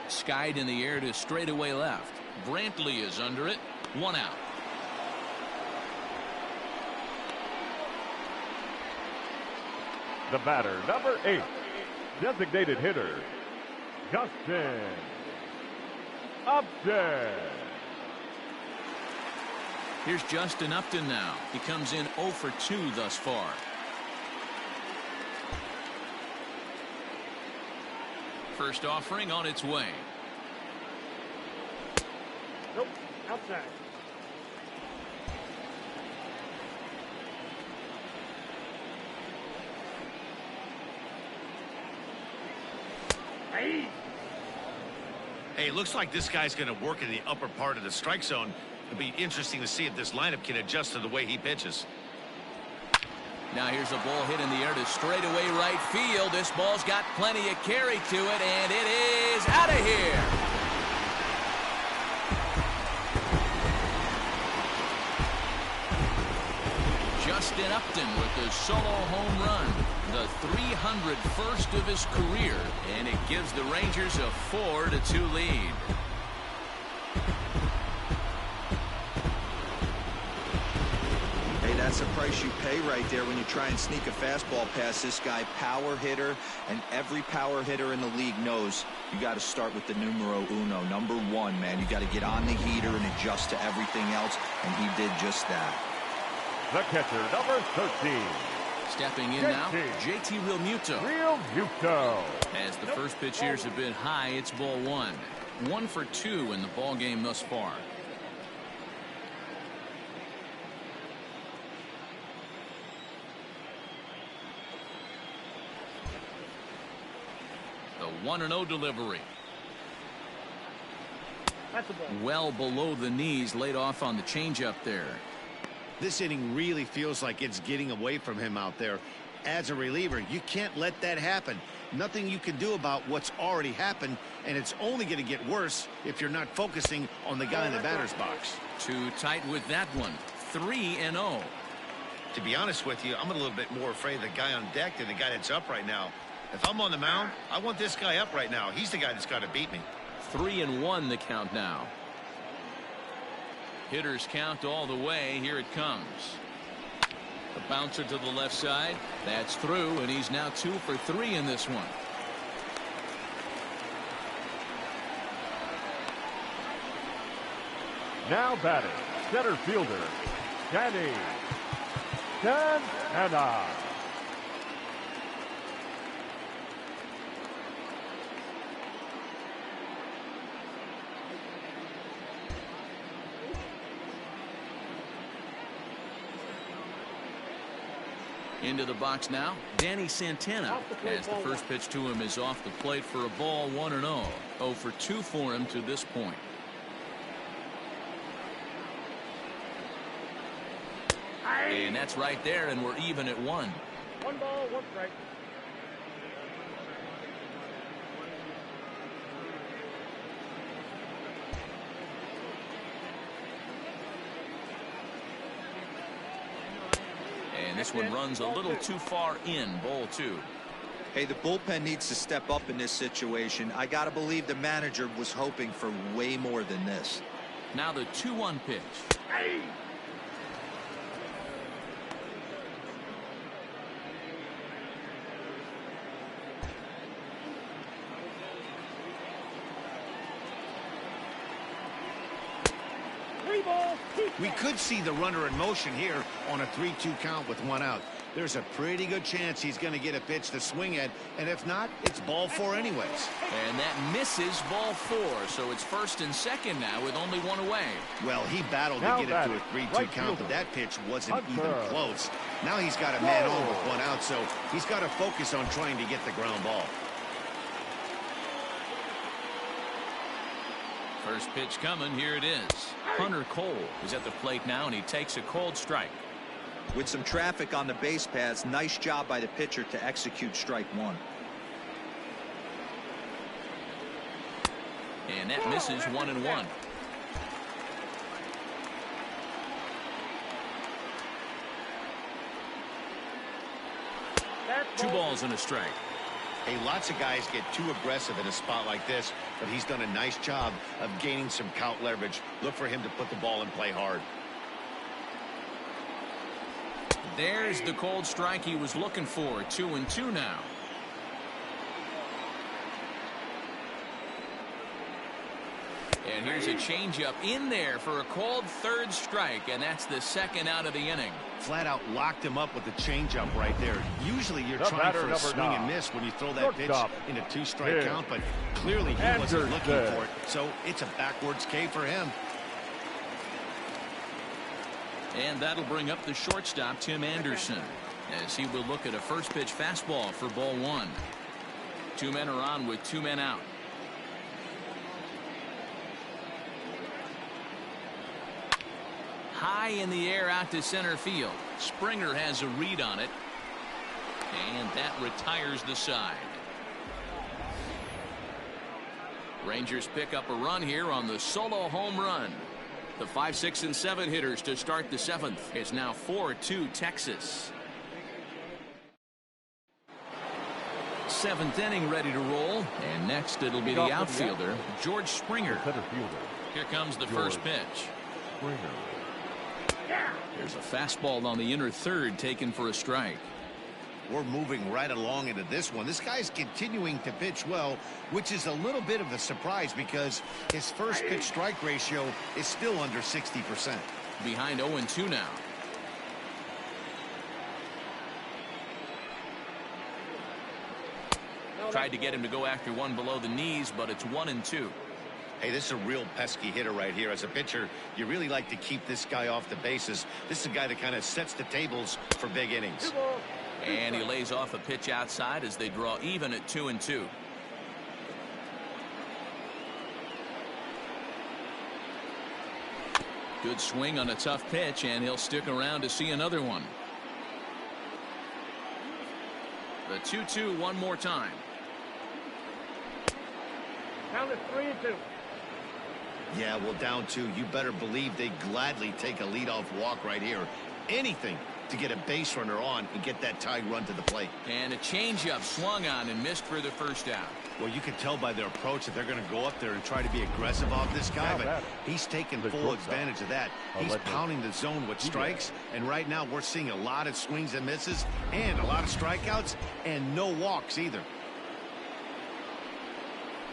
Skied in the air to straightaway left. Brantley is under it. 1 out. The batter, number 8, designated hitter, Justin Upton. Here's Justin Upton now. He comes in 0 for 2 thus far. First offering on its way. Nope, outside. Hey. Hey, it looks like this guy's going to work in the upper part of the strike zone. It'll be interesting to see if this lineup can adjust to the way he pitches. Now here's a ball hit in the air to straightaway right field. This ball's got plenty of carry to it, and it is out of here. Justin Upton with a solo home run, the 301st of his career, and it gives the Rangers a 4-2 lead. Hey, that's the price you pay right there when you try and sneak a fastball past this guy. Power hitter, and every power hitter in the league knows you got to start with the numero uno, number one, man. You got to get on the heater and adjust to everything else, and he did just that. The catcher, number 13. Stepping in now, JT Realmuto. As the first pitch here is a bit high, it's ball one. 1 for 2 in the ball game thus far. The 1-0 delivery. That's a ball. Well below the knees, laid off on the changeup there. This inning really feels like it's getting away from him out there. As a reliever, you can't let that happen. Nothing you can do about what's already happened, and it's only going to get worse if you're not focusing on the guy in the batter's box. Too tight with that one. 3-0. To be honest with you, I'm a little bit more afraid of the guy on deck than the guy that's up right now. If I'm on the mound, I want this guy up right now. He's the guy that's got to beat me. 3-1 the count now. Hitters count all the way. Here it comes. The bouncer to the left side. That's through, and he's now 2 for 3 in this one. Now batting, center fielder, Danny Santana. Into the box now, Danny Santana, as the first pitch to him is off the plate for a ball. 1-0. 0 for 2 for him to this point. And that's right there, and we're even at 1. 1 ball, 1 strike. And this one runs a little too far in. Ball 2. Hey, the bullpen needs to step up in this situation. I got to believe the manager was hoping for way more than this. Now the 2-1 pitch. Hey! We could see the runner in motion here on a 3-2 count with 1 out. There's a pretty good chance he's going to get a pitch to swing at, and if not, it's ball 4 anyways. And that misses. Ball 4, so it's first and second now with only 1 away. Well, he battled to get it to a 3-2 count, but that pitch wasn't even close. Now he's got a man on with 1 out, so he's got to focus on trying to get the ground ball. First pitch coming. Here it is. Hunter Cole is at the plate now, and he takes a cold strike. With some traffic on the base paths, nice job by the pitcher to execute strike 1. And that misses. 1-1. Two balls and a strike. Hey, lots of guys get too aggressive in a spot like this, but he's done a nice job of gaining some count leverage. Look for him to put the ball in play hard. There's the cold strike he was looking for. 2-2 now. And here's a changeup in there for a called 3rd strike, and that's the 2nd out of the inning. Flat out locked him up with the changeup right there. Usually you're trying for a swing and miss when you throw that pitch in a 2-strike count, but clearly he wasn't looking for it, so it's a backwards K for him. And that'll bring up the shortstop, Tim Anderson, as he will look at a first pitch fastball for ball 1. 2 men are on with 2 men out. High in the air out to center field. Springer has a read on it. And that retires the side. Rangers pick up a run here on the solo home run. The 5, 6, and 7 hitters to start the 7th. It's now 4-2 Texas. 7th inning ready to roll. And next it'll be the outfielder, George Springer. Here comes the first pitch. There's a fastball on the inner third taken for a strike. We're moving right along into this one. This guy's continuing to pitch well, which is a little bit of a surprise because his first pitch strike ratio is still under 60%. Behind 0-2 now. Tried to get him to go after one below the knees, but it's 1-2. Hey, this is a real pesky hitter right here. As a pitcher, you really like to keep this guy off the bases. This is a guy that kind of sets the tables for big innings. And he lays off a pitch outside as they draw even at 2-2. Good swing on a tough pitch, and he'll stick around to see another one. The 2-2 one more time. Count is 3-2. Yeah, well, down 2. You better believe they gladly take a leadoff walk right here. Anything to get a base runner on and get that tie run to the plate. And a changeup swung on and missed for the first out. Well, you can tell by their approach that they're going to go up there and try to be aggressive off this guy, but he's taking full advantage of that. He's pounding the zone with strikes, and right now we're seeing a lot of swings and misses and a lot of strikeouts and no walks either.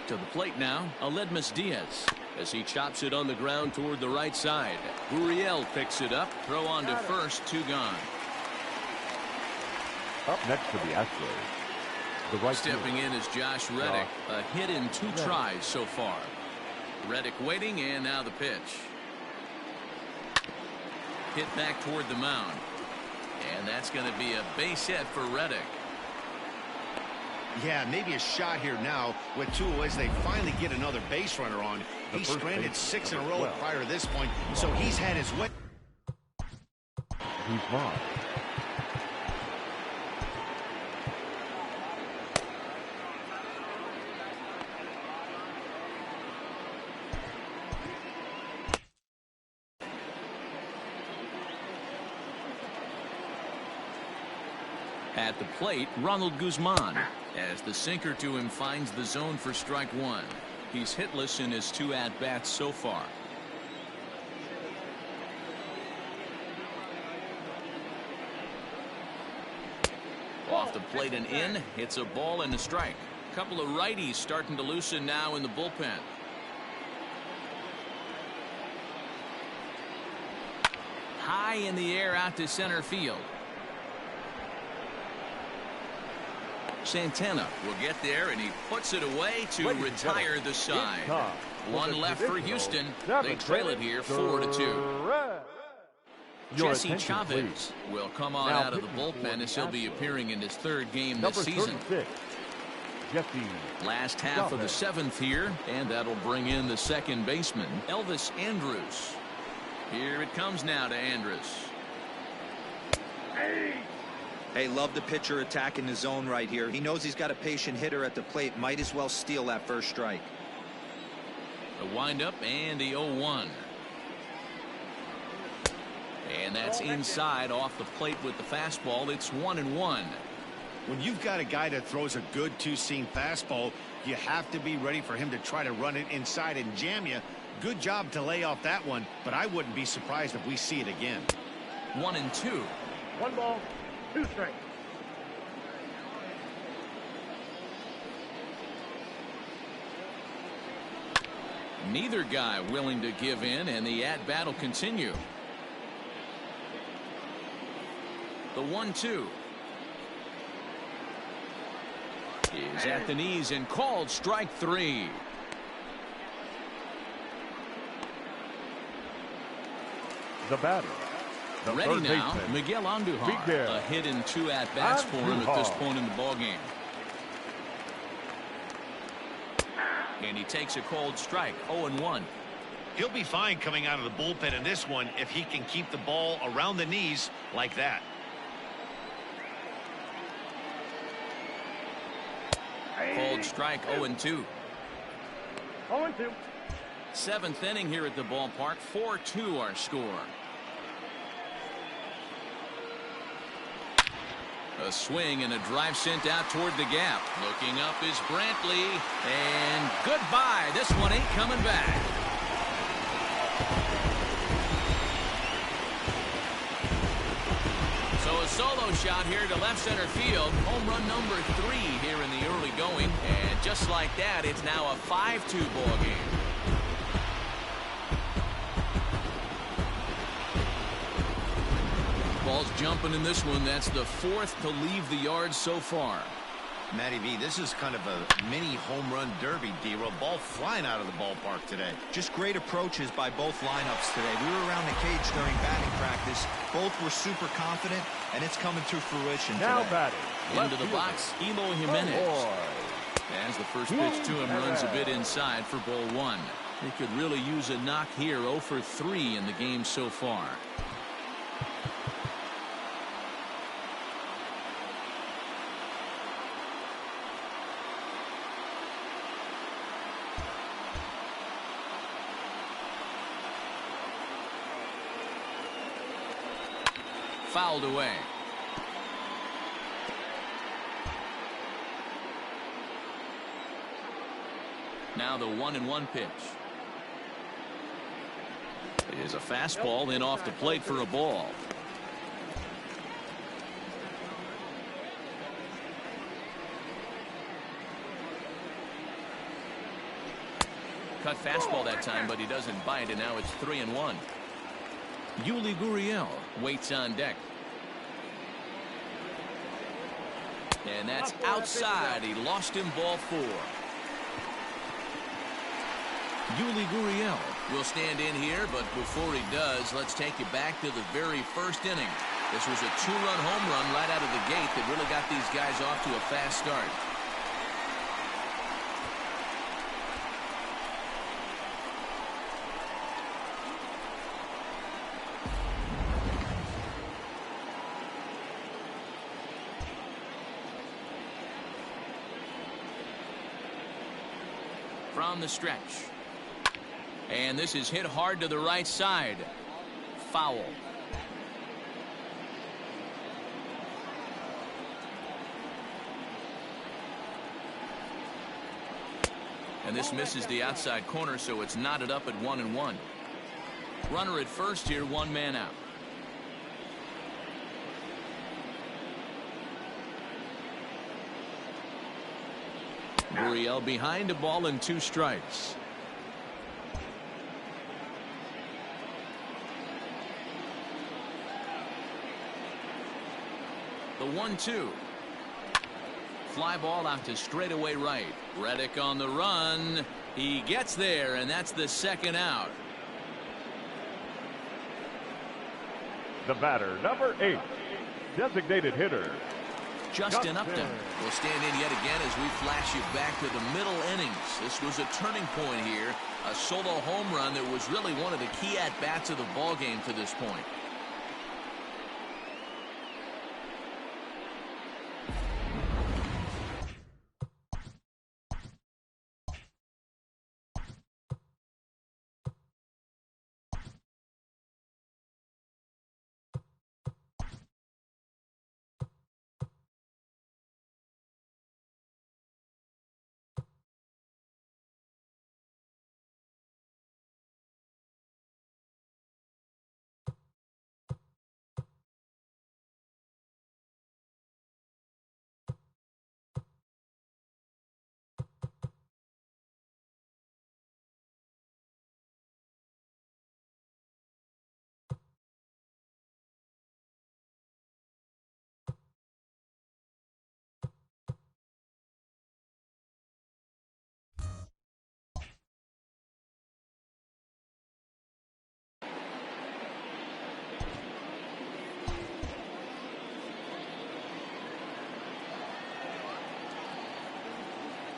To the plate now, Aledmus Diaz, as he chops it on the ground toward the right side. Gurriel picks it up, throw on to first, 2 gone. Up next for the Astros, the right stepping in is Josh Reddick, a hit in 2 tries so far. Reddick waiting, and now the pitch. Hit back toward the mound, and that's going to be a base hit for Reddick. Yeah, maybe a shot here now with 2 as they finally get another base runner on. He's stranded 6 in a row prior to this point, so he's had his way. He's wrong. At the plate, Ronald Guzman, as the sinker to him finds the zone for strike 1. He's hitless in his 2 at-bats so far. Off the plate and in, it's a ball and a strike. A couple of righties starting to loosen now in the bullpen. High in the air out to center field. Santana will get there, and he puts it away to retire the side. 1 left for Houston. They trail it here 4-2. Jesse Chavez will come on out of the bullpen as he'll be appearing in his 3rd game this season. Last half of the 7th here, and that'll bring in the 2nd baseman, Elvis Andrus. Here it comes now to Andrus. Hey, love the pitcher attacking the zone right here. He knows he's got a patient hitter at the plate. Might as well steal that first strike. The windup and the 0-1. And that's inside off the plate with the fastball. It's 1-1. When you've got a guy that throws a good 2-seam fastball, you have to be ready for him to try to run it inside and jam you. Good job to lay off that one, but I wouldn't be surprised if we see it again. 1-2. 1 ball, 2 strikes. Neither guy willing to give in, and the at-bat will continue. The 1-2 is at the knees and called strike 3. The batter. Ready now, Miguel Andujar. A hit in 2 at-bats for him at this point in the ballgame. And he takes a cold strike, 0-1. He'll be fine coming out of the bullpen in this one if he can keep the ball around the knees like that. Called strike 0-2. 0-2. Seventh inning here at the ballpark. 4-2 our score. A swing and a drive sent out toward the gap. Looking up is Brantley. And goodbye. This one ain't coming back. So a solo shot here to left center field. Home run number 3 here in the early going. And just like that, it's now a 5-2 ball game. Ball's jumping in this one. That's the 4th to leave the yard so far. Matty V, this is kind of a mini home run derby, D-Roll. Ball flying out of the ballpark today. Just great approaches by both lineups today. We were around the cage during batting practice. Both were super confident, and it's coming to fruition Now today. batting. Into the box, Elo Jimenez. As the first pitch to him runs a bit inside for ball 1. He could really use a knock here. 0 for 3 in the game so far. Fouled away. Now the 1-1 pitch. It is a fastball in off the plate for a ball. Cut fastball that time, but he doesn't bite, and now it's 3-1. Yuli Gurriel waits on deck. And that's outside. He lost him, ball 4. Yuli Gurriel will stand in here, but before he does, let's take you back to the very first inning. This was a 2-run home run right out of the gate that really got these guys off to a fast start. From the stretch. And this is hit hard to the right side. Foul. And this misses the outside corner, so it's knotted up at 1-1. Runner at first here, 1 man out. Gurriel behind a ball and 2 strikes. The 1-2. Fly ball out to straightaway right. Reddick on the run. He gets there, and that's the 2nd out. The batter, number 8, designated hitter, Justin Upton will stand in yet again as we flash you back to the middle innings. This was a turning point here. A solo home run that was really one of the key at-bats of the ball game to this point.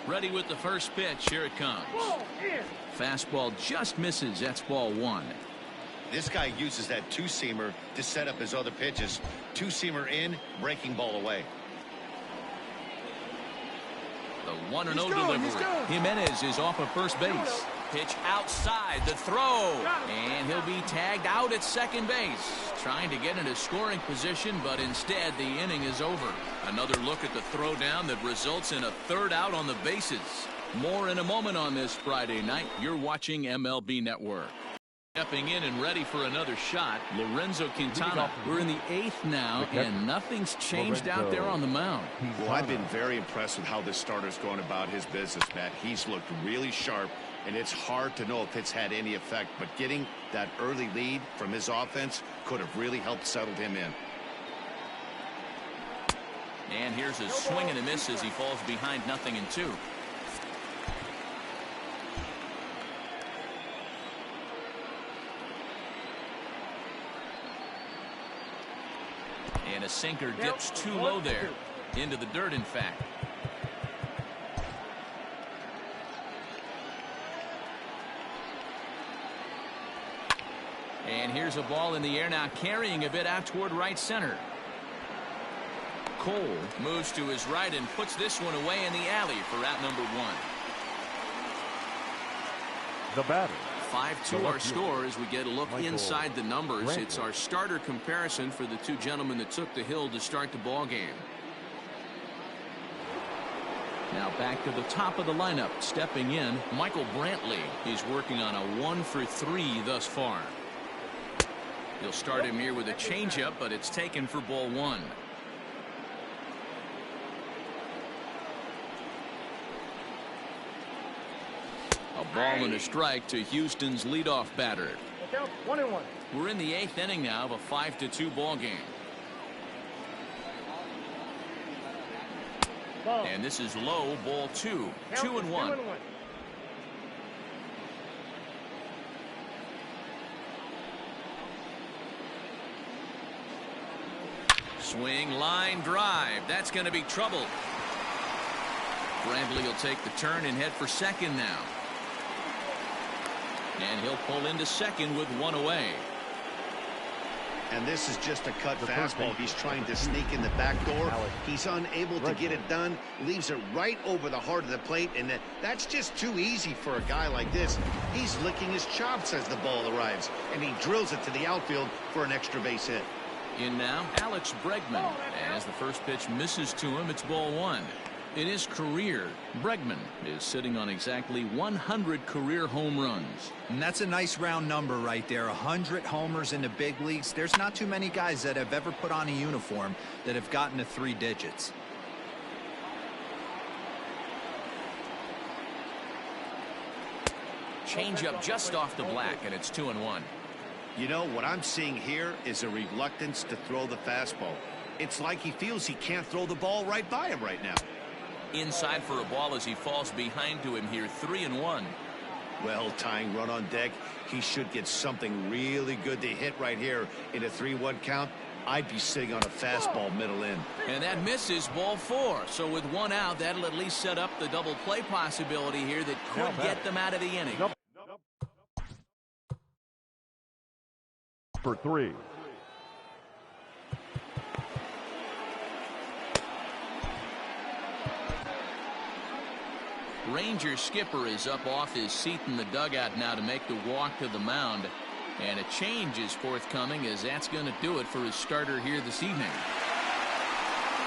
Ready with the first pitch. Here it comes. Ball in. Fastball just misses. That's ball one. This guy uses that two-seamer to set up his other pitches. Two-seamer in, breaking ball away. The 1-0 delivery. Jimenez is off of first base. Pitch outside the throw. And he'll be tagged out at second base. Trying to get into scoring position, but instead the inning is over. Another look at the throwdown that results in a third out on the bases. More in a moment on this Friday night. You're watching MLB Network. Stepping in and ready for another shot, Lorenzo Quintana. We're in the 8th now, and nothing's changed out there on the mound. Well, I've been very impressed with how this starter's going about his business, Matt. He's looked really sharp, and it's hard to know if it's had any effect, but getting that early lead from his offense could have really helped settle him in. And here's a swing and a miss as he falls behind 0-2. And a sinker dips too low there. Into the dirt, in fact. And here's a ball in the air now, carrying a bit out toward right center. Cole moves to his right and puts this one away in the alley for out number 1. The batter. 5-2 our score as we get a look inside the numbers. It's our starter comparison for the two gentlemen that took the hill to start the ball game. Now back to the top of the lineup. Stepping in, Michael Brantley. He's working on a 1-for-3 thus far. He'll start him here with a changeup, but it's taken for ball 1. A ball and a strike to Houston's leadoff batter. 1-1. We're in the 8th inning now of a 5-2 ball game. And this is low, ball 2. 2-1. Swing, line, drive. That's going to be trouble. Brantley will take the turn and head for second now. And he'll pull into second with one away. And this is just a cut fastball. He's trying to sneak in the back door. He's unable to get it done. Leaves it right over the heart of the plate. And that's just too easy for a guy like this. He's licking his chops as the ball arrives. And he drills it to the outfield for an extra base hit. In now, Alex Bregman. As the first pitch misses to him, it's ball 1. In his career, Bregman is sitting on exactly 100 career home runs. And that's a nice round number right there. 100 homers in the big leagues. There's not too many guys that have ever put on a uniform that have gotten to 3 digits. Changeup just off the black, and it's 2-1. You know, what I'm seeing here is a reluctance to throw the fastball. It's like he feels he can't throw the ball right by him right now. Inside for a ball as he falls behind to him here. 3-1. Well, tying run on deck. He should get something really good to hit right here in a 3-1 count. I'd be sitting on a fastball middle in. And that misses, ball 4. So with 1 out, that'll at least set up the double play possibility here that could get them out of the inning. For 3. Ranger skipper is up off his seat in the dugout now to make the walk to the mound. And a change is forthcoming, as that's going to do it for his starter here this evening.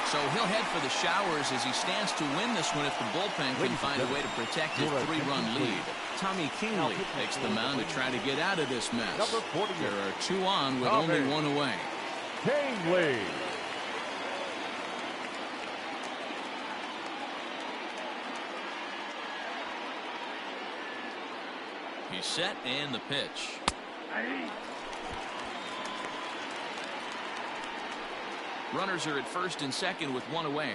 So he'll head for the showers as he stands to win this one if the bullpen can find a way to protect his 3-run lead. Tommy Kingley takes the mound to try to get out of this mess. There are 2 on with only 1 away. Kingley. He's set, and the pitch. Runners are at first and second with 1 away.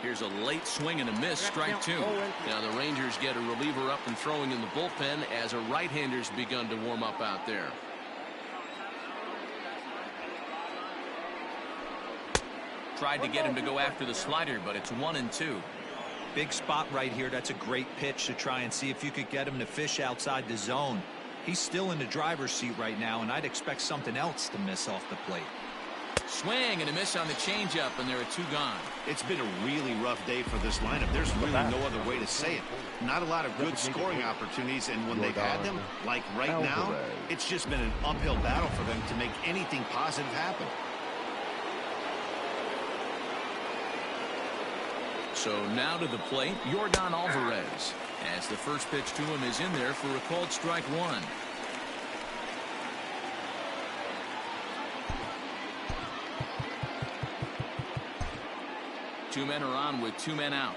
Here's a late swing and a miss, strike 2. Now the Rangers get a reliever up and throwing in the bullpen as a right-hander's begun to warm up out there. Tried to get him to go after the slider, but it's 1-2. Big spot right here. That's a great pitch to try and see if you could get him to fish outside the zone. He's still in the driver's seat right now, and I'd expect something else to miss off the plate. Swing and a miss on the changeup, and there are 2 gone. It's been a really rough day for this lineup. There's really no other way to say it. Not a lot of good scoring opportunities, and when they've had them, like right now, it's just been an uphill battle for them to make anything positive happen. So now to the plate, Yordan Alvarez, as the first pitch to him is in there for a called strike 1. Two men are on with 2 men out.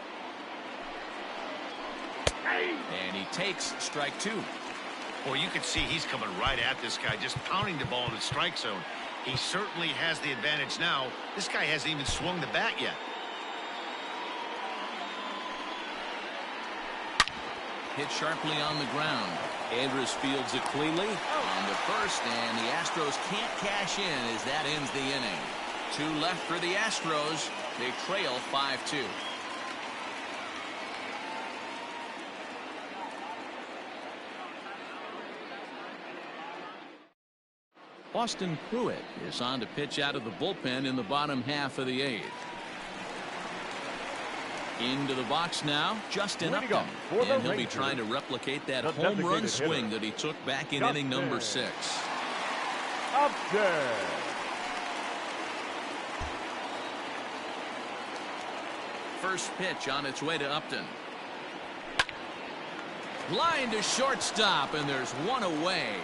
And he takes strike 2. Well, you can see he's coming right at this guy, just pounding the ball in the strike zone. He certainly has the advantage now. This guy hasn't even swung the bat yet. Hit sharply on the ground. Andrus fields it cleanly on the first, and the Astros can't cash in as that ends the inning. 2 left for the Astros. They trail 5-2. Austin Pruitt is on to pitch out of the bullpen in the bottom half of the 8th. Into the box now, Justin Upton, and he'll be trying to replicate that home run swing that he took back in inning number 6. Upton. First pitch on its way to Upton. Line to shortstop, and there's 1 away.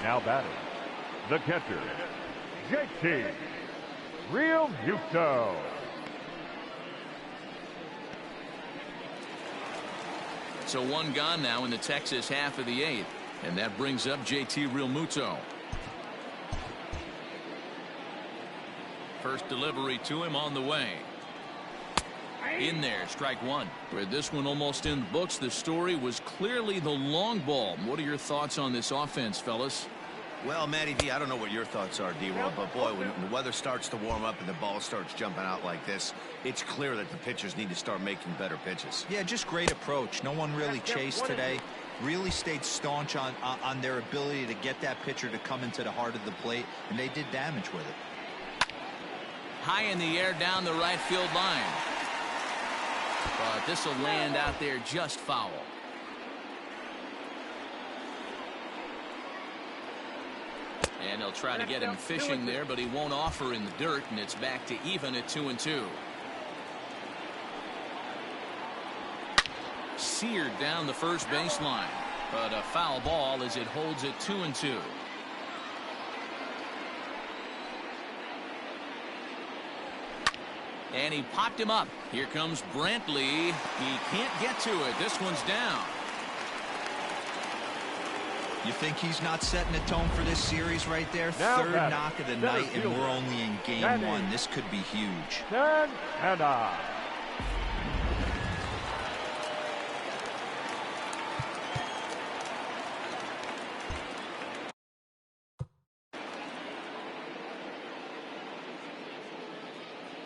Now batting, the catcher, JT Realmuto. So 1 gone now in the Texas half of the 8th, and that brings up JT Realmuto. First delivery to him on the way. In there, strike 1. With this one almost in the books, the story was clearly the long ball. What are your thoughts on this offense, fellas? Well, Matty D, I don't know what your thoughts are, D-Roll, but boy, when the weather starts to warm up and the ball starts jumping out like this, it's clear that the pitchers need to start making better pitches. Yeah, just great approach. No one really chased today. Really stayed staunch on their ability to get that pitcher to come into the heart of the plate, and they did damage with it. High in the air down the right field line. But this will land out there just foul. And they'll try to get him fishing there, but he won't offer in the dirt, and it's back to even at 2-2. Seared down the first baseline, but a foul ball as it holds it 2-2. And he popped him up. Here comes Brantley. He can't get to it. This one's down. You think he's not setting the tone for this series right there? Now Third knock of the night, and we're only in game 1. This could be huge.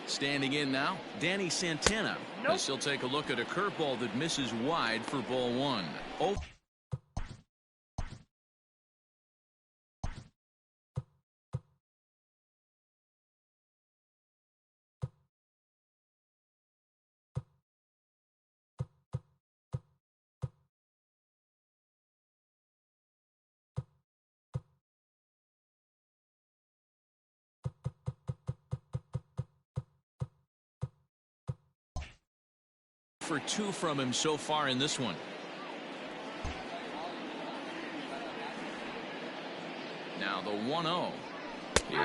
Standing in now, Danny Santana. As he'll take a look at a curveball that misses wide for ball 1. Oh. For 2 from him so far in this one. Now the 1-0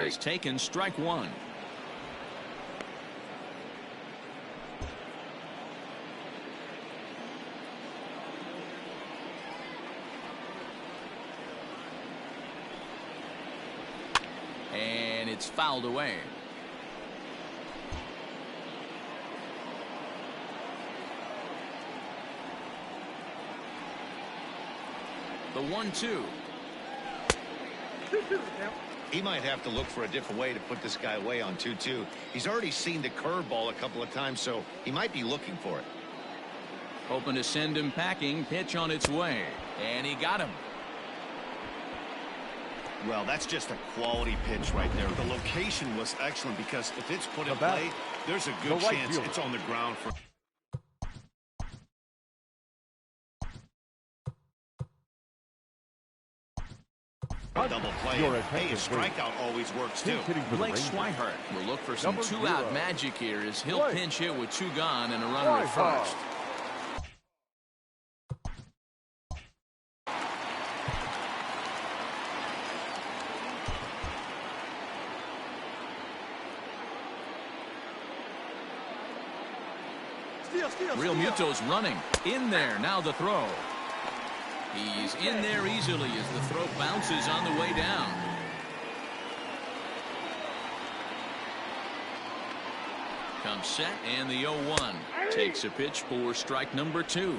is taken, strike 1. And it's fouled away. The 1-2. He might have to look for a different way to put this guy away on 2-2. He's already seen the curveball a couple of times, so he might be looking for it. Hoping to send him packing. Pitch on its way. And he got him. Well, that's just a quality pitch right there. The location was excellent because if it's put in play, there's a good chance it's on the ground for... double play. Hey, a strikeout always works too. Blake Swihart will look for some two-out magic here as he'll pinch hit with 2 gone and a runner at first. Real Muto's running in there. Now the throw. He's in there easily as the throw bounces on the way down. Comes set and the 0-1 takes a pitch for strike number 2.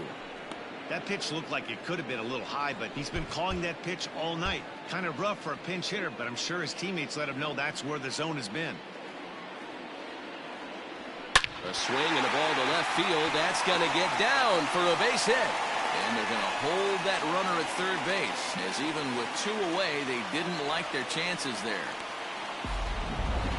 That pitch looked like it could have been a little high, but he's been calling that pitch all night. Kind of rough for a pinch hitter, but I'm sure his teammates let him know that's where the zone has been. A swing and a ball to left field. That's going to get down for a base hit. And they're going to hold that runner at third base, as even with 2 away, they didn't like their chances there.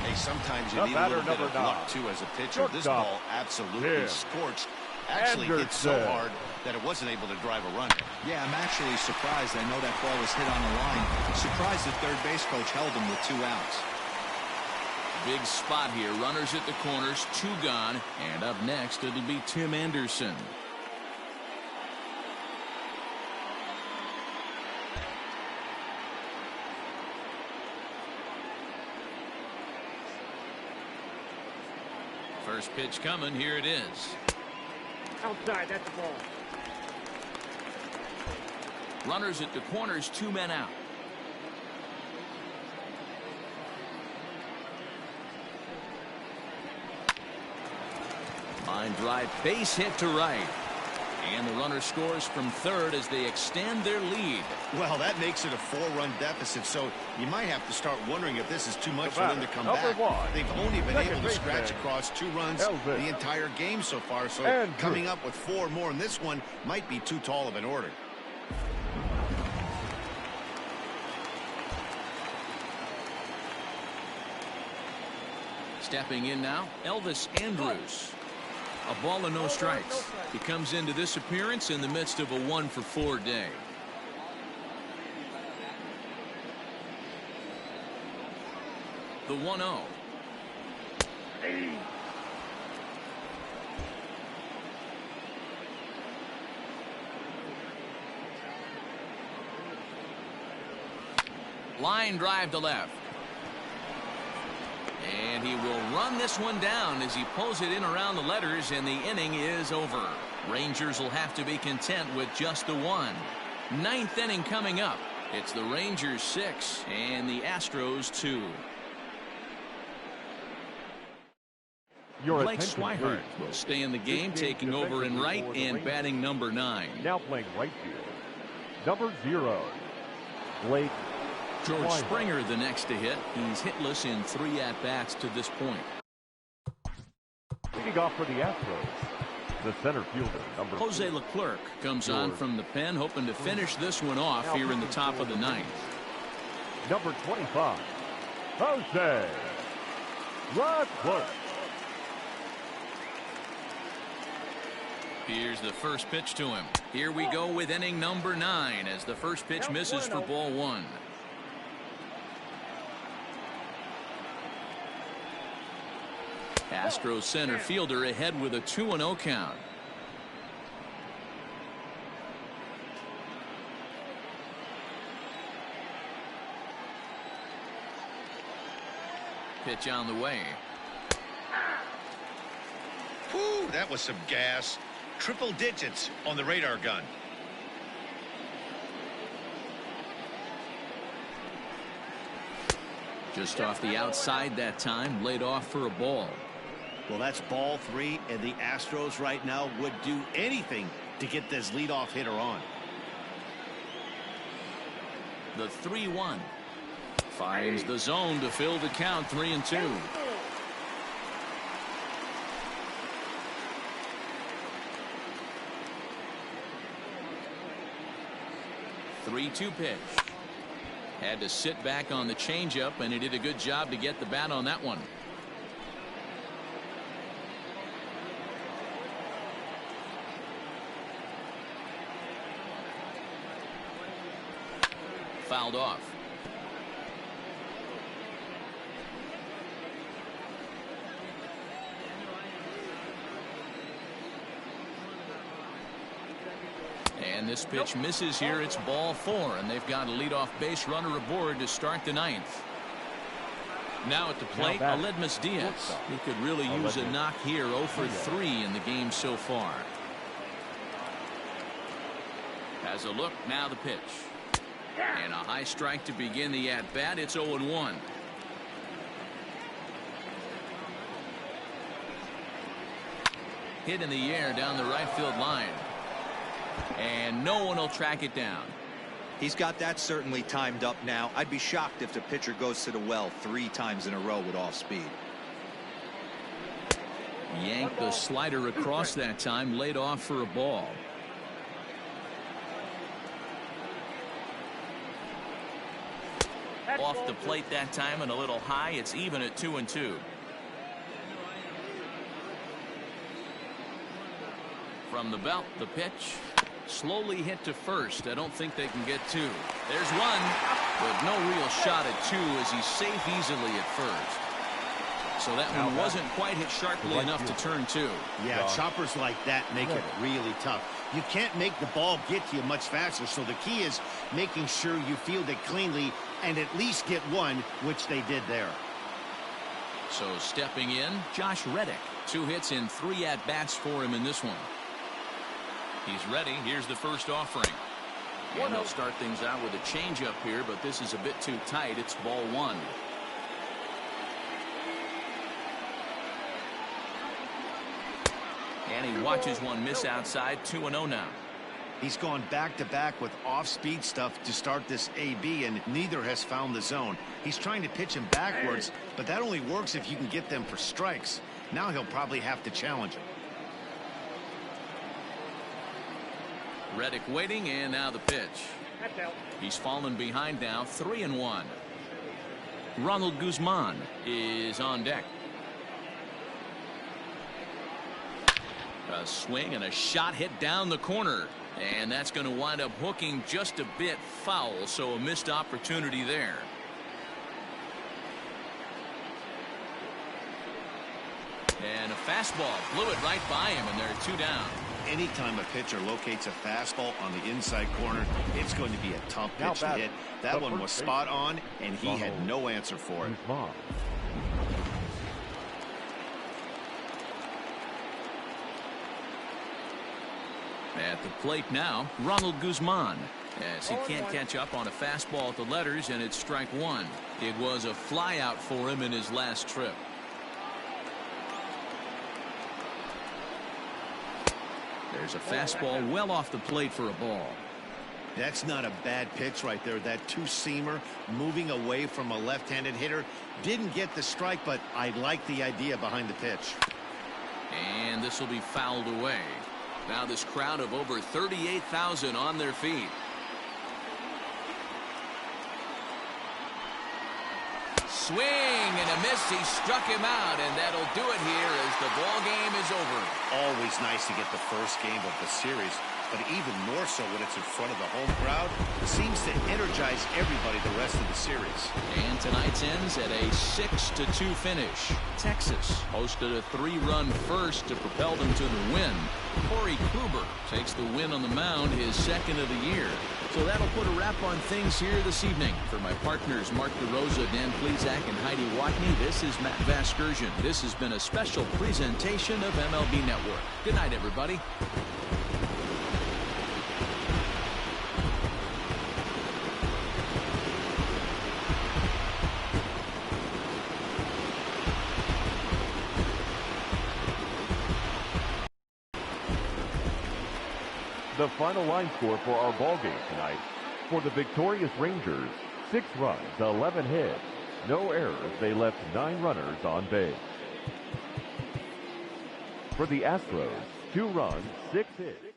Hey, sometimes you need a little bit of luck, too, as a pitcher. This ball absolutely scorched. Actually hit so hard that it wasn't able to drive a run. Yeah, I'm actually surprised. I know that ball was hit on the line. Surprised the third base coach held him with 2 outs. Big spot here. Runners at the corners, 2 gone. And up next, it'll be Tim Anderson. First pitch coming. Here it is. Outside, that's the ball. Runners at the corners, 2 men out. Line drive, base hit to right. And the runner scores from third as they extend their lead. Well, that makes it a 4-run deficit, so you might have to start wondering if this is too much for them to come back. They've only been able to scratch across 2 runs the entire game so far, so coming up with 4 more in this one might be too tall of an order. Stepping in now, Elvis Andrus. A ball and no strikes. He comes into this appearance in the midst of a 1-for-4 day. The 1-0. Line drive to left. And he will run this one down as he pulls it in around the letters, and the inning is over. Rangers will have to be content with just the 1. 9th inning coming up. It's the Rangers 6 and the Astros 2. Blake Swihart will stay in the game, taking over in right and batting number 9. Now playing right field, number 0, Blake George Springer the next to hit. He's hitless in 3 at-bats to this point. Leading off for the Astros, the center fielder, number Jose 2. Leclerc comes on from the pen, hoping to finish this one off here in the top of the 9th. Number 25, Jose Leclerc. Here's the first pitch to him. Here we go with inning number 9 as the first pitch misses for ball 1. Astros center fielder ahead with a 2-0 count. Pitch on the way. Whew, that was some gas. Triple digits on the radar gun. Just off the outside that time, laid off for a ball. Well, that's ball 3, and the Astros right now would do anything to get this leadoff hitter on. The 3-1. Finds the zone to fill the count, 3-2. 3-2 pitch. Had to sit back on the changeup, and he did a good job to get the bat on that one. Fouled off. And this pitch misses here. It's ball 4, and they've got a leadoff base runner aboard to start the 9th. Now at the plate, Aledmys Diaz. He could really use a knock here. 0 for 3 in the game so far. Has a look. Now the pitch. And a high strike to begin the at-bat. It's 0-1. Hit in the air down the right field line. And no one will track it down. He's got that certainly timed up now. I'd be shocked if the pitcher goes to the well 3 times in a row with off speed. Yanked the slider across that time, laid off for a ball. Off the plate that time and a little high. It's even at 2-2. From the belt, the pitch. Slowly hit to first. I don't think they can get 2. There's 1, but no real shot at 2 as he's safe easily at first. So that one wasn't quite hit sharply enough to turn 2. Yeah, choppers like that make it really tough. You can't make the ball get to you much faster, so the key is making sure you field it cleanly and at least get 1, which they did there. So stepping in, Josh Reddick. 2 hits in 3 at-bats for him in this one. He's ready. Here's the first offering. And they'll start things out with a changeup here, but this is a bit too tight. It's ball 1. And he watches one miss outside. 2-0 now. He's gone back-to-back with off-speed stuff to start this AB, and neither has found the zone. He's trying to pitch him backwards, but that only works if you can get them for strikes. Now he'll probably have to challenge him. Reddick waiting, and now the pitch. He's fallen behind now, 3-1. Ronald Guzman is on deck. A swing and a shot hit down the corner, and that's going to wind up hooking just a bit foul, so a missed opportunity there. And a fastball blew it right by him, and there are 2 down. Anytime a pitcher locates a fastball on the inside corner, it's going to be a tough pitch to hit. That one was spot on, and he had no answer for it. At the plate now, Ronald Guzman. As he can't catch up on a fastball at the letters, and it's strike 1. It was a flyout for him in his last trip. There's a fastball well off the plate for a ball. That's not a bad pitch right there. That 2-seamer moving away from a left-handed hitter. Didn't get the strike, but I like the idea behind the pitch. And this will be fouled away. Now this crowd of over 38,000 on their feet. Swing and a miss. He struck him out, and that'll do it here as the ball game is over. Always nice to get the first game of the series, but even more so when it's in front of the home crowd. It seems to energize everybody the rest of the series. And tonight's ends at a 6-2 finish. Texas hosted a 3-run first to propel them to the win. Corey Kluber takes the win on the mound, his 2nd of the year. So that'll put a wrap on things here this evening. For my partners, Mark DeRosa, Dan Plezak, and Heidi Watney, this is Matt Vasgersian. This has been a special presentation of MLB Network. Good night, everybody. The final line score for our ball game tonight. For the victorious Rangers, 6 runs, 11 hits, no errors. They left 9 runners on base. For the Astros, 2 runs, 6 hits.